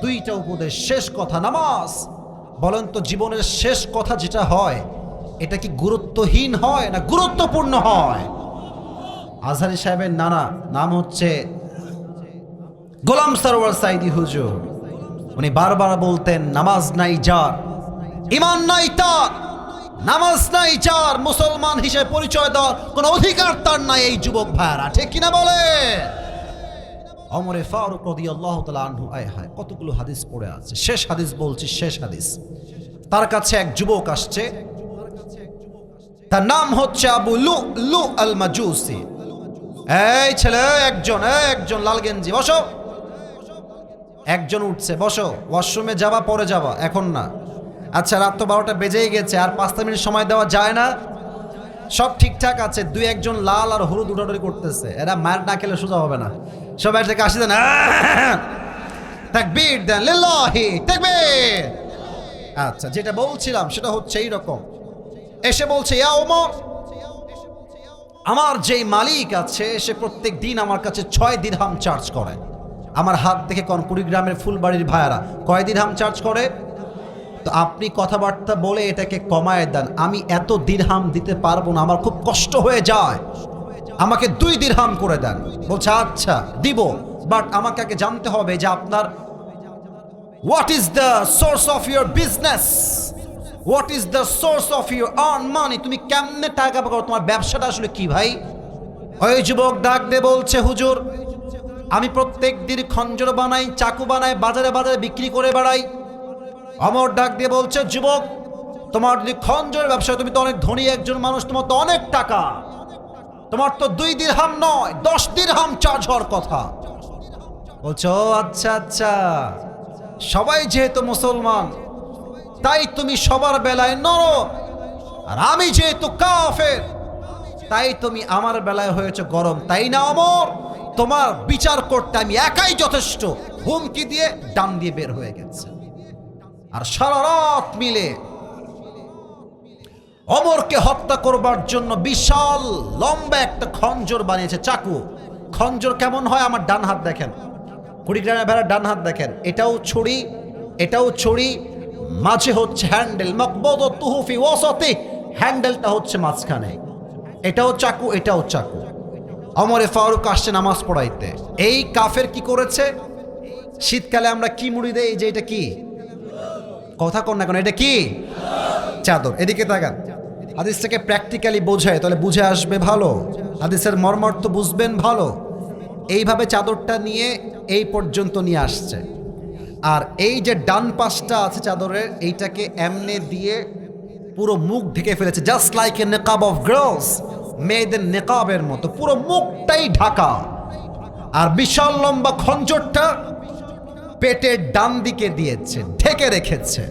2টা উপদেশ, শেষ কথা নামাজ। বলেন তো, জীবনের শেষ কথা যেটা হয় এটা কি গুরুত্বহীন হয় না গুরুত্বপূর্ণ হয়? আজহারী সাহেবের নানা নাম হচ্ছে গোলাম সরওয়ার সাইদি হুজুর। উনি বারবার বলতেন, নামাজ নাই যার, ঈমান নাই তার, নামাজ নাই যার, মুসলমান হিসেবে পরিচয় দেওয়ার কোনো অধিকার তার নাই। এই যুবক ভাইরা ঠিক কিনা বলে? ওমরে ফারুক রাদিয়াল্লাহু তাআলা আনহু, আয় হায় কতগুলো হাদিস পড়ে আছে, শেষ হাদিস বলছি, শেষ হাদিস। তার কাছে এক যুবক আসছে, তার নাম হচ্ছে আবু লুলু আল মাজুসি। এই ছেলে, একজন লাল গেঞ্জি, বসো। একজন উঠছে, বসো, ওয়াশরুমে যাবা, পরে যাবা, এখন না। আচ্ছা, রাত তো 12টা বেজেই গেছে, আর 5 মিনিট সময় দেওয়া যায় না? সব ঠিকঠাক আছে। দুই একজন লাল আর হলুদ উঠাউঠি করতেছে, এরা মার না খেলে সোজা হবে না। সবাই থেকে আসি দেন, তাকবীর দেন, লিল্লাহি তাকবীর। আচ্ছা, যেটা বলছিলাম সেটা হচ্ছে এইরকম। এসে বলছে, ইয়া ওমর, আমার যেই মালিক আছে সে প্রত্যেক দিন আমার কাছে 6 দিরহাম চার্জ করে। আমার হাত দেখে কোন কুড়িগ্রামের ফুলবাড়ির ভাইয়ারা কয় দিরহাম চার্জ করে? তো আপনি কথাবার্তা বলে এটাকে কমায় দেন। আমি এত দিরহাম দিতে পারবো না, আমার খুব কষ্ট হয়ে যায়, আমাকে 2 দিরহাম করে দেন। বলছে আচ্ছা দিব, বাট আমাকে আগে জানতে হবে যে আপনার what is the source of your business, what is the source of your earn money, তুমি কেমনে টাকা পাও, তোমার ব্যবসাটা আসলে কি ভাই? ওই যুবক ডাক দিয়ে বলছে, হুজুর আমি প্রত্যেক দিন খঞ্জর বানাই, চাকু বানাই, বাজারে বাজারে বিক্রি করে বেড়াই। অমর ডাক দিয়ে বলছে, যুবক তোমার যদি খঞ্জরের ব্যবসা, তুমি তো অনেক ধনী একজন মানুষ, তোমার তো অনেক টাকা, তোমার তো 2 দিরহাম নয় 10 দিরহাম চার্জ হওয়ার কথা। বলছো আচ্ছা আচ্ছা, সবাই যেহেতু মুসলমান তাই তুমি সবার বেলায় নরম, আর আমি যেহেতু কাফের তাই তুমি আমার বেলায় হয়েছে গরম, তাই না অমর? তোমার বিচার করতে আমি একাই যথেষ্ট। হুমকি দিয়ে ডান দিয়ে বের হয়ে গেছে। আর সারা রাত মিলে অমরকে হত্যা করবার জন্য বিশাল লম্বা একটা খঞ্জর বানিয়েছে, চাকু। খঞ্জর কেমন হয় আমার ডান হাত দেখেন, কুড়িগ্রামের ভেড়ার ডান হাত দেখেন, এটাও ছুরি, এটাও ছুরি, মাঝে হচ্ছে হ্যান্ডেল, মাকবুদতুহু ফি ওয়াসাতি, হ্যান্ডেলটা হচ্ছে মাঝখানে। এটাও চাকু, এটাও চাকু। ওমরে ফারুক আসছে নামাজ পড়াইতে। এই কাফের কি করেছে? শীতকালে আমরা কি মুড়ি দেই, যে এটা কি, কথা কন না কেন, এটা কি? চাদর। এদিকে তাকান, হাদিসটাকে প্র্যাকটিক্যালি বোঝায়, তাহলে বুঝে আসবে ভালো, হাদিসের মর্মার্থ বুঝবেন ভালো। এইভাবে চাদরটা নিয়ে এই পর্যন্ত নিয়ে আসছে, আর এই যে ডান পাশটা আছে চাদরের, এইটাকে এমনে দিয়ে পুরো মুখ ঢেকে ফেলেছে, জাস্ট লাইক এ নেকাব অফ গার্লস, মেয়েদের নেকাবের মতো পুরো মুখটাই ঢাকা। আর বিশাল লম্বা খঞ্জরটা পেটের ডান দিকে দিয়েছে, ঢেকে রেখেছে।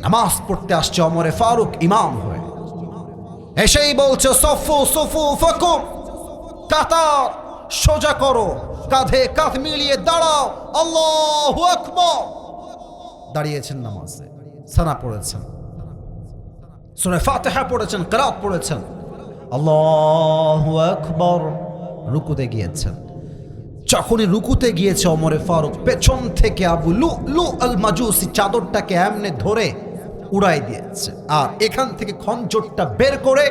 নামাজ পড়তে আসছে ওমরে ফারুক ইমাম হয়ে, এসেই বলছে, সফু সফু ফাকুম, কাতার সোজা করো, কাঁধে কাঁধ মিলিয়ে দাঁড়াও, আল্লাহু আকবার। দাঁড়িয়েছেন নামাজে, সানা পড়েছেন, সূরা ফাতিহা পড়েছেন, কিরাত পড়েছেন, আল্লাহু আকবার। রুকুতে গিয়েছেন। যখনই রুকুতে গিয়েছে ওমরে ফারুক, পেছন থেকে আবু লুলু আল মাজুসি চাদরটাকে এমনে ধরে উড়াই দিয়েছে, আর এখান থেকে খঞ্জরটা বের করে,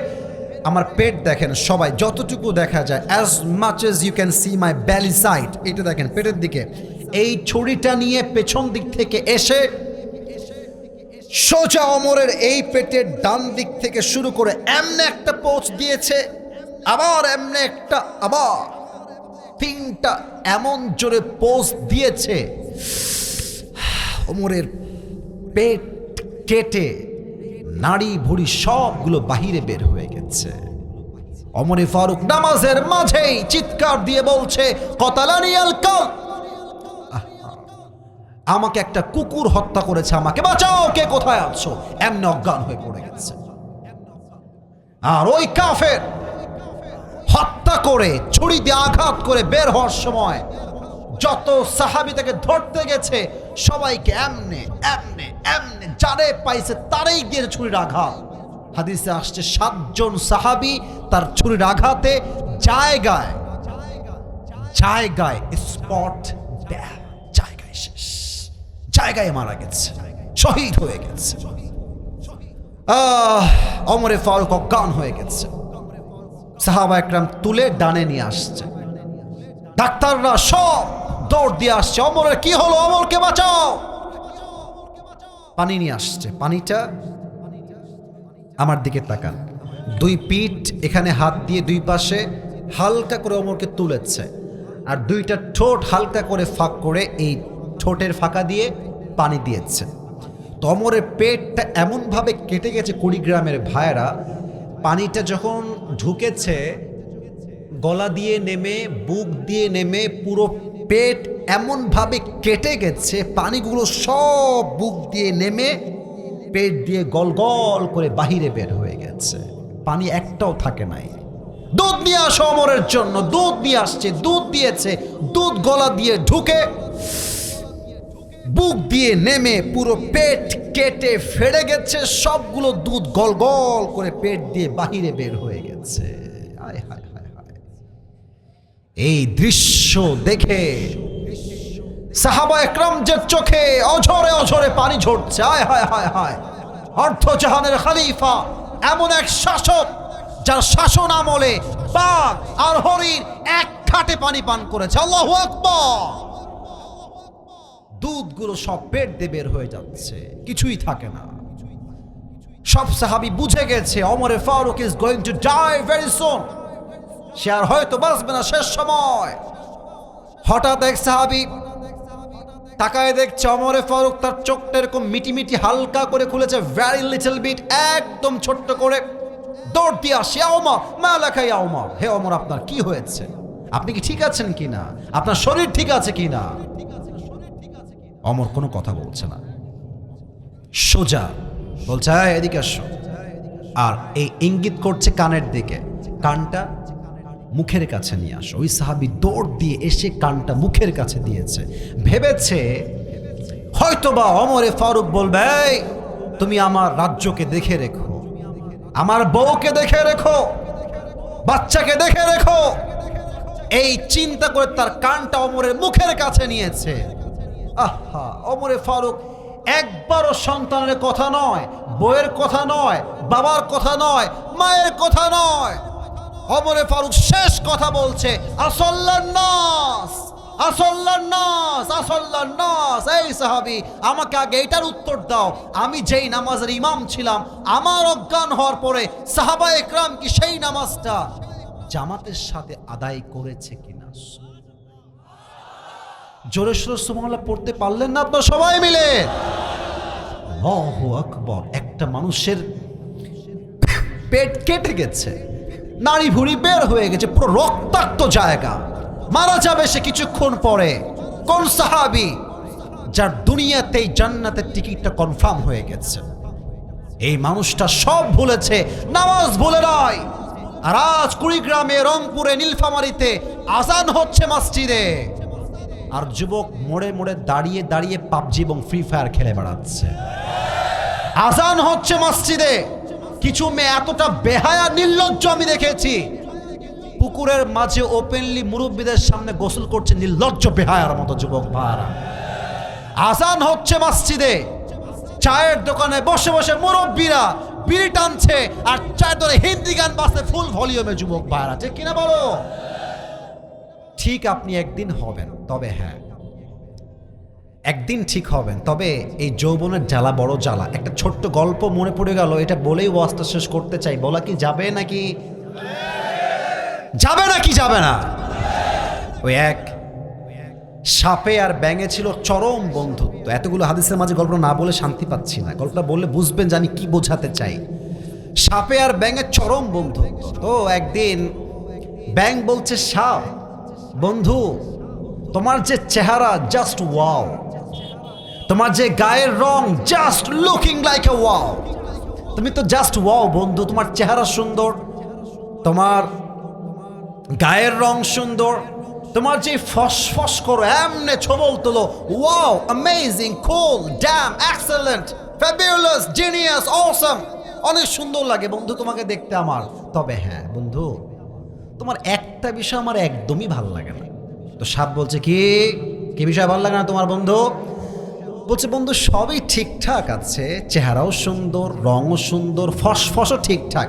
আমার পেট দেখেন সবাই, যতটুকু দেখা যায়, as much as you can see my belly side, এটা দেখেন পেটের দিকে, এই ছুরিটা নিয়ে পেছন দিক থেকে এসে সোজা ওমরের এই পেটের ডান দিক থেকে শুরু করে এমনে একটা পোঁচ দিয়েছে, আবার এমনে একটা, আবার 3টা এমন জোরে পোঁচ দিয়েছে, ওমরের পেট কেটে নাড়ি ভুড়ি সবগুলো বাহিরে বের হয়ে গেছে। ওমরে ফারুক নামাজের মাঝেই চিৎকার দিয়ে বলছে, কতালানি আল কালব, আমাকে একটা কুকুর হত্যা করেছে, আমাকে বাঁচাও, কে কোথায় আছো? এমনি অজ্ঞান হয়ে পড়ে গেছে। আর ওই কাফের হত্যা করে, ছুরি দিয়ে আঘাত করে বের হওয়ার সময় যত সাহাবী তাকে ধরতে গেছে, সবাইকে এমনে এমনে এমনে যারে পাইছে তারেই দিয়ে ছুরির আঘাত। হাদিসে আসছে 7 জন সাহাবী তার ছুরির আঘাতে জায়গায় জায়গায় স্পট ডেথ, জায়গায় শেষ, জায়গায় মারা গেছে, শহীদ হয়ে গেছে। ওমরে ফারুক অজ্ঞান হয়ে গেছে। সাহাবা একরাম তুলে ডানে নিয়ে আসছে। ডাক্তাররা সব দৌড় দিয়ে আসছে, ওমরের কি হলো, ওমরকে বাঁচাও। পানি নিয়ে আসছে, পানিটা আমার দিকে তাকান, দুই পিঠ এখানে হাত দিয়ে দুই পাশে হালকা করে ওমরকে তুলেছে, আর দুইটা ঠোঁট হালকা করে ফাঁক করে এই ঠোঁটের ফাঁকা দিয়ে পানি দিয়েছে। তো ওমরের পেটটা এমনভাবে কেটে গেছে, কুড়িগ্রামের ভাইয়েরা, পানিটা যখন ঢুকেছে গলা দিয়ে নেমে বুক দিয়ে নেমে পুরো পেট এমনভাবে কেটে গেছে, পানিগুলো সব বুক দিয়ে নেমে পেট দিয়ে গল গল করে বাহিরে বের হয়ে গেছে, পানি একটাও থাকে নাই। দুধ নিয়ে আসো ওমরের জন্য, দুধ নিয়ে আসছে, দুধ দিয়েছে, দুধ গলা দিয়ে ঢুকে বুক দিয়ে নেমে পুরো পেট কেটে ফেড়ে গেছে, সবগুলো দুধ গল গল করে পেট দিয়ে বাহিরে বের হয়ে গেছে। হায় হায় হায় হায়, এই দৃশ্য দেখে সাহাবা একরামদের চোখে অঝরে অঝরে পানি ঝরছে। হায় হায় হায় হায়, অর্ধজাহানের খলিফা, এমন এক শাসক যার শাসন আমলে বাঘ আর হরিণ এক খাটে পানি পান করেছে। আল্লাহু আকবার। দুধগুলো সব পেট দিয়ে বের হয়ে যাচ্ছে, কিছুই থাকে না। সব সাহাবী বুঝে গেছে Omar Farooq is going to die very soon, সে আর হয়তো বাঁচবে না, শেষ সময়। হঠাৎ এক সাহাবী তাকায় দেখছে ওমর ফারুক তার চোখটা এরকম মিটি মিটি হালকা করে খুলেছে, ভেরি লিটল বিট, একদম ছোট্ট করে। দৌড় দিয়ে আসে, ওমর মা লেখা, ইয়া ওমর, হে ওমর আপনার কি হয়েছে, আপনি কি ঠিক আছেন কিনা, আপনার শরীর ঠিক আছে কিনা? ওমর কোনো কথা বলছে না, সোজা বলছে এদিকে আসো, আর এই ইঙ্গিত করছে কানের দিকে, কানটা মুখের কাছে নিয়ে আসো। ওই সাহাবী দৌড় দিয়ে এসে কানটা মুখের কাছে দিয়েছে, ভেবেছে হয়তোবা ওমরে ফারুক বলবে এই তুমি আমার রাজ্যকে দেখে রেখো, আমার বউকে দেখে রেখো, বাচ্চাকে দেখে রেখো। এই চিন্তা করে তার কানটা ওমরের মুখের কাছে নিয়েছে। আহা, ওমরে ফারুক একবারও সন্তানের কথা নয়, বউয়ের কথা নয়, বাবার কথা নয়, মায়ের কথা নয়, ওমরে ফারুক শেষ কথা বলছে আসল্লান নাস, আসল্লান নাস, আসল্লান নাস। এই সাহাবী আমাকে আগে এটার উত্তর দাও, আমি যেই নামাজের ইমাম ছিলাম আমার অজ্ঞান হওয়ার পরে সাহাবা একরাম কি সেই নামাজটা জামাতের সাথে আদায় করেছে কিনা? জোরে সোরে সুবহানাল্লাহ পড়তে পারলেন না আপনারা সবাই মিলে? আল্লাহু আকবার। একটা মানুষের পেট কেটে গেছে, নাড়ি ভুঁড়ি বের হয়ে গেছে, পুরো রক্তাক্ত জায়গা, মারা যাবে সে কিছুক্ষণ পরে। কোন সাহাবী যার দুনিয়াতেই জান্নাতের টিকিটটা কনফার্ম হয়ে গেছে? এই মানুষটা সব ভুলেছে, নামাজ ভুলে নাই। আর আজ কুড়িগ্রামে, রংপুরে, নীলফামারীতে আজান হচ্ছে মসজিদে, আর যুবক মোড়ে মোড়ে দাঁড়িয়ে দাঁড়িয়ে পাবজি এবং ফ্রি ফায়ার খেলে বেড়াচ্ছে। আজান হচ্ছে মসজিদে, কিছু মেয়ে এতটা বেহায়া নির্লজ্জ আমি দেখেছি, পুকুরের মাঝে ওপেনলি মুরব্বীদের সামনে গোসল করছে, নির্লজ্জ বেহায়ার মতো যুবক ভাইরা। আজান হচ্ছে মসজিদে, চায়ের দোকানে বসে বসে মুরব্বীরা বিড়ি টানছে, আর চায়ের দোকানে হিন্দি গান বাজছে ফুল ভলিউমে যুবক ভাইরা, ঠিক কিনা বলো? ঠিক আপনি একদিন হবেন, তবে হ্যাঁ একদিন ঠিক হবেন, তবে এই যৌবনের জ্বালা বড় জ্বালা। একটা ছোট্ট গল্প মনে পড়ে গেল, এটা বলেই ওয়াজটা শেষ করতে চাই। বলা কি যাবে নাকি যাবে নাকি যাবে না? ওই এক সাপে আর ব্যাঙে ছিল চরম বন্ধুত্ব। এতগুলো হাদিসের মাঝে গল্পটা না বলে শান্তি পাচ্ছি না, গল্পটা বললে বুঝবেন যে আমি কি বোঝাতে চাই। সাপে আর ব্যাঙের চরম বন্ধুত্ব। তো একদিন ব্যাঙ বলছে সাপ, বন্ধু তোমার যে চেহারা জাস্ট ওয়াও, তোমার যে গায়ের রং just looking like a wow, তুমি তো জাস্ট ওয়াও বন্ধু, তোমার চেহারা সুন্দর, তোমার গায়ের রং সুন্দর, তোমার যে ফসফস করো এমনে ছবল তোলো, wow, amazing, cool, damn, excellent, fabulous, genius, awesome, অনেক সুন্দর লাগে বন্ধু তোমাকে দেখতে আমার। তবে হ্যাঁ বন্ধু, তোমার একটা বিষয় আমার একদমই ভালো লাগে না। তো সাপ বলছে কি কি বিষয় ভালো লাগে না তোমার বন্ধু? বলছে বন্ধু সবই ঠিকঠাক আছে, চেহারাও সুন্দর, রঙও সুন্দর, ফসফসও ঠিকঠাক,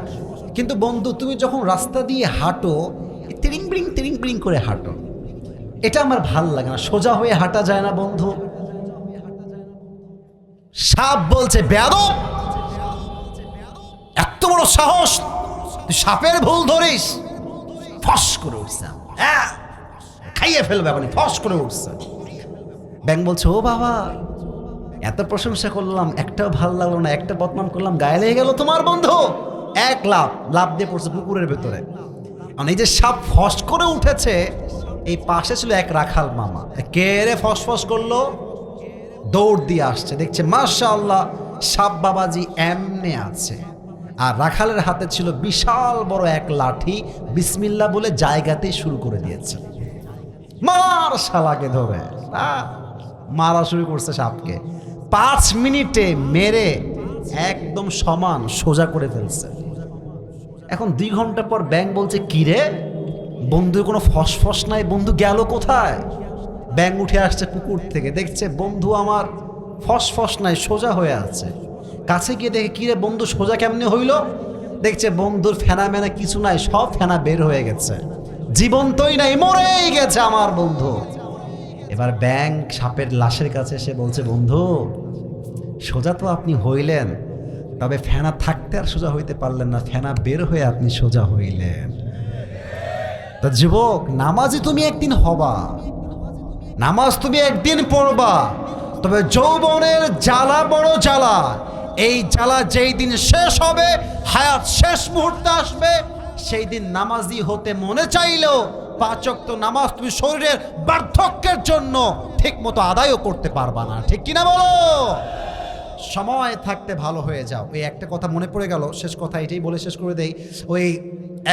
কিন্তু বন্ধু তুমি যখন রাস্তা দিয়ে হাঁটো তিরিং বিরিং করে হাঁটো, এটা আমার ভাল লাগে না। সোজা হয়ে হাঁটা যায় না বন্ধু। সাপ বলছে, বেয়াদব, এত বড় সাহস, তুই সাপের ভুল ধরিস। ফস করে উঠছে, খাইয়ে ফেলবে আপনি, ফস করে উঠছে। ব্যাং বলছে, ও বাবা, এত প্রশংসা করলাম, একটাও ভাল লাগলো না, একটা বদনাম করলাম, গায়ে লেগে গেল তোমার বন্ধু। এক লাভ দিয়ে পড়ছে পুকুরের ভেতরে। এই যে সাপ ফস করে উঠেছে, এই পাশে ছিল এক রাখাল মামা। কে রে ফস করলো? দৌড় দিয়ে আসছে, দেখছে মাশাআল্লাহ সাপ বাবাজি এমনে আছে, আর রাখালের হাতে ছিল বিশাল বড় এক লাঠি। বিসমিল্লাহ বলে জায়গাতেই শুরু করে দিয়েছে, মার শালাকে ধরে মারা শুরু করছে সাপকে। 5 মিনিটে মেরে একদম সমান সোজা করে ফেলছে। এখন 2 ঘন্টা পর ব্যাং বলছে, কি রে বন্ধুর কোনো ফসফস নাই, বন্ধু গেল কোথায়? ব্যাং উঠে আসছে পুকুর থেকে, দেখছে বন্ধু আমার ফসফস নাই, সোজা হয়ে আছে। কাছে গিয়ে দেখে, কি রে বন্ধু সোজা কেমনে হইল? দেখছে বন্ধুর ফেনা মেনা কিছু নাই, সব ফেনা বের হয়ে গেছে, জীবন্তই নাই, মরেই গেছে আমার বন্ধু। এবার ব্যাং সাপের লাশের কাছে এসে বলছে, বন্ধু সোজা তো আপনি হইলেন, তবে ফেনা থাকতে আর সোজা হইতে পারলেন না, ফেনা বের হয়ে আপনি সোজা হইলেন। তা যুবক, নামাজি তুমি একদিন হবা, নামাজ তুমি একদিন পড়বা, তবে যৌবনের জ্বালা বড় জ্বালা। এই জ্বালা যেই দিন শেষ হবে, হায়াত শেষ মুহূর্তে আসবে, সেই দিন নামাজি হতে মনে চাইলেও 5 ওয়াক্ত নামাজ তুমি শরীরের বার্ধক্যের জন্য ঠিক মতো আদায়ও করতে পারবা না। ঠিক কিনা বলো? সময় থাকতে ভালো হয়ে যাও। ওই একটা কথা মনে পড়ে গেল, শেষ কথা এটাই বলে শেষ করে দেই। ওই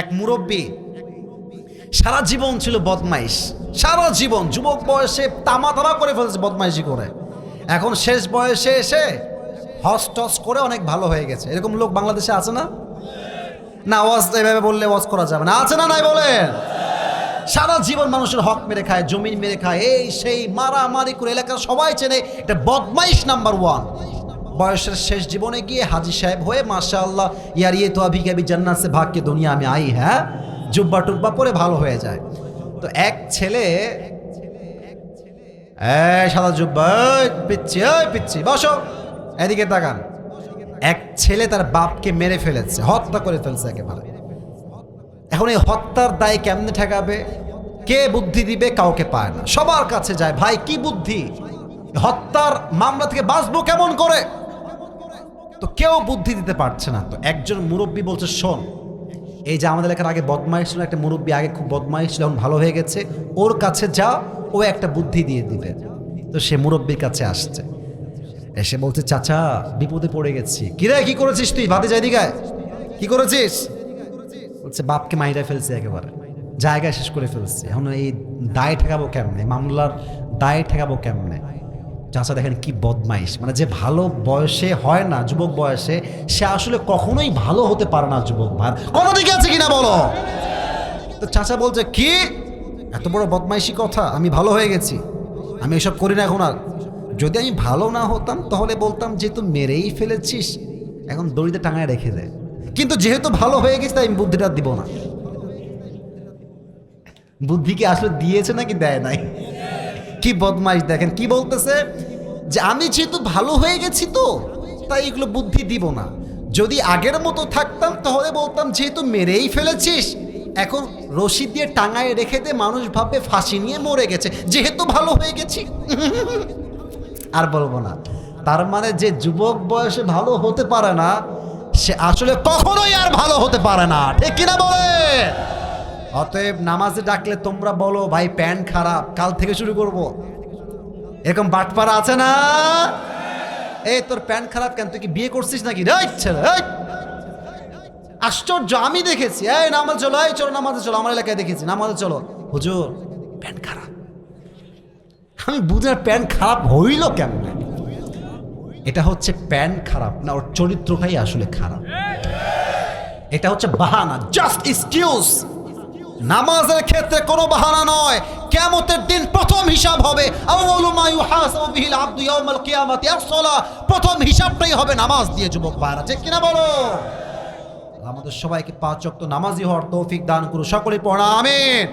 এক মুরব্বী সারা জীবন ছিল বদমাইশ, সারা জীবন যুবক বয়সে তামা করে ফেলছে বদমাইশি করে, এখন শেষ বয়সে এসে হস টস করে অনেক ভালো হয়ে গেছে। এরকম লোক বাংলাদেশে আছে না? না ওয়াজ এভাবে বললে ওয়াজ করা যাবে না, আছে না নাই বলেন? সারা জীবন মানুষের হক মেরে খায়, জমিন মেরে খায়, এই সেই মারামারি করে এলাকার সবাই চেনে, এটা বদমাইশ নাম্বার 1। বয়সের শেষ জীবনে গিয়ে হাজি সাহেব হয়ে মাশাআল্লাহ ইয়ার ইয়ে তো আভি কবি জান্নাত সে ভাগ কে দুনিয়া আমি আই, হ্যাঁ, জুব্বা টুব্বা পরে ভালো হয়ে যায়। তো এক ছেলে, সাদা জুব্বা, পিচ্ছি বসো, এদিকে তাকান। এক ছেলে তার বাপকে মেরে ফেলেছে, হত্যা করে ফেলছে একেবারে। এখন এই হত্যার দায় কেমনে ঠেকাবে? কে বুদ্ধি দিবে? কাউকে পায় না, সবার কাছে যায়, ভাই কি বুদ্ধি, হত্যার মামলা থেকে বাঁচবো কেমন করে? তো কেউ বুদ্ধি দিতে পারছে না। তো একজন মুরব্বী বলছে, শোন, এই যে আমাদের এলাকার আগে বদমাইশ ছিল একটা মুরব্বী, আগে খুব বদমাইশ ছিল, এখন ভালো হয়ে গেছে, ওর কাছে যা, ও একটা বুদ্ধি দিয়ে দিবে। তো সে মুরব্বীর কাছে আসছে, এসে বলছে, চাচা বিপদে পড়ে গেছি। কিরে কি করেছিস তুই? ভাতে যাই দিগায়, কি করেছিস? বলছে, বাপকে মাইরা ফেলছে, একেবারে জায়গায় শেষ করে ফেলছে, এখন এই দায় ঠেকাবো কেমনে, মামলার দায় ঠেকাবো কেমনে? চাচা দেখেন কি বদমাইশ, মানে যে ভালো বয়সে হয় না, যুবক বয়সে, সে আসলে কখনোই ভালো হতে পারে না। যুবক ভাই কোনো দিকে আছে কিনা বলো? তো চাচা বলছে, কি এত বড় বদমাইশি কথা, আমি ভালো হয়ে গেছি, আমি এসব করি না এখন আর। যদি আমি ভালো না হতাম তাহলে বলতাম যে তুই মেরেই ফেলেছিস, এখন দড়িতে টাঙায় রেখে দেয়, কিন্তু যেহেতু ভালো হয়ে গেছে তাই আমি বুদ্ধিটা দিব না। বুদ্ধি কি আসলে দিয়েছে নাকি দেয় নাই? কি বদমাইশ দেখেন কি বলতেছে, যে আমি যেহেতু ভালো হয়ে গেছি তো তাই এগুলো বুদ্ধি দিব না, যদি আগের মতো থাকতাম তাহলে বলতাম যেহেতু মেরেই ফেলেছিস এখন রশি দিয়ে টাঙায় রেখে দে, মানুষ ভাববে ফাঁসি নিয়ে মরে গেছে, যেহেতু ভালো হয়ে গেছি আর বলবো না। তার মানে যে যুবক বয়সে ভালো হতে পারে না সে আসলে কখনোই আর ভালো হতে পারে না, ঠিক কিনা বলে? অতএব নামাজে ডাকলে তোমরা বলো, ভাই প্যান্ট খারাপ, কাল থেকে শুরু করব। এরকম বাটপাড়া আছে না? এই তোর প্যান্ট খারাপ কেন, তুই কি বিয়ে করছিস নাকি? আশ্চর্য, আমি দেখেছি, এই নামাজ চলো, এই চলো নামাজে চলো, আমার এলাকায় দেখেছি নামাজে চলো, হুজুর প্যান্ট খারাপ। আমি বুঝি প্যান্ট খারাপ হইল কেমনে? এটা হচ্ছে প্যান্ট খারাপ না, ওর চরিত্রটাই আসলে খারাপ। এটা হচ্ছে বাহানা, জাস্ট এক্সকিউজ। নামাজের ক্ষেত্রে কোনো বাহানা নয়। কিয়ামতের দিন প্রথম হিসাব হবে, আউয়ালু মা ইউহাসাবু বিহিল আবদু ইয়াউমাল কিয়ামাতি আস-সালাহ, প্রথম হিসাবটাই হবে নামাজ দিয়ে। যুবক ভাইরা ঠিক কিনা বলো? আমাদের সবাইকে 5 ওয়াক্ত নামাজি হওয়ার তৌফিক দান করুন। সকলে পড়া আমিন।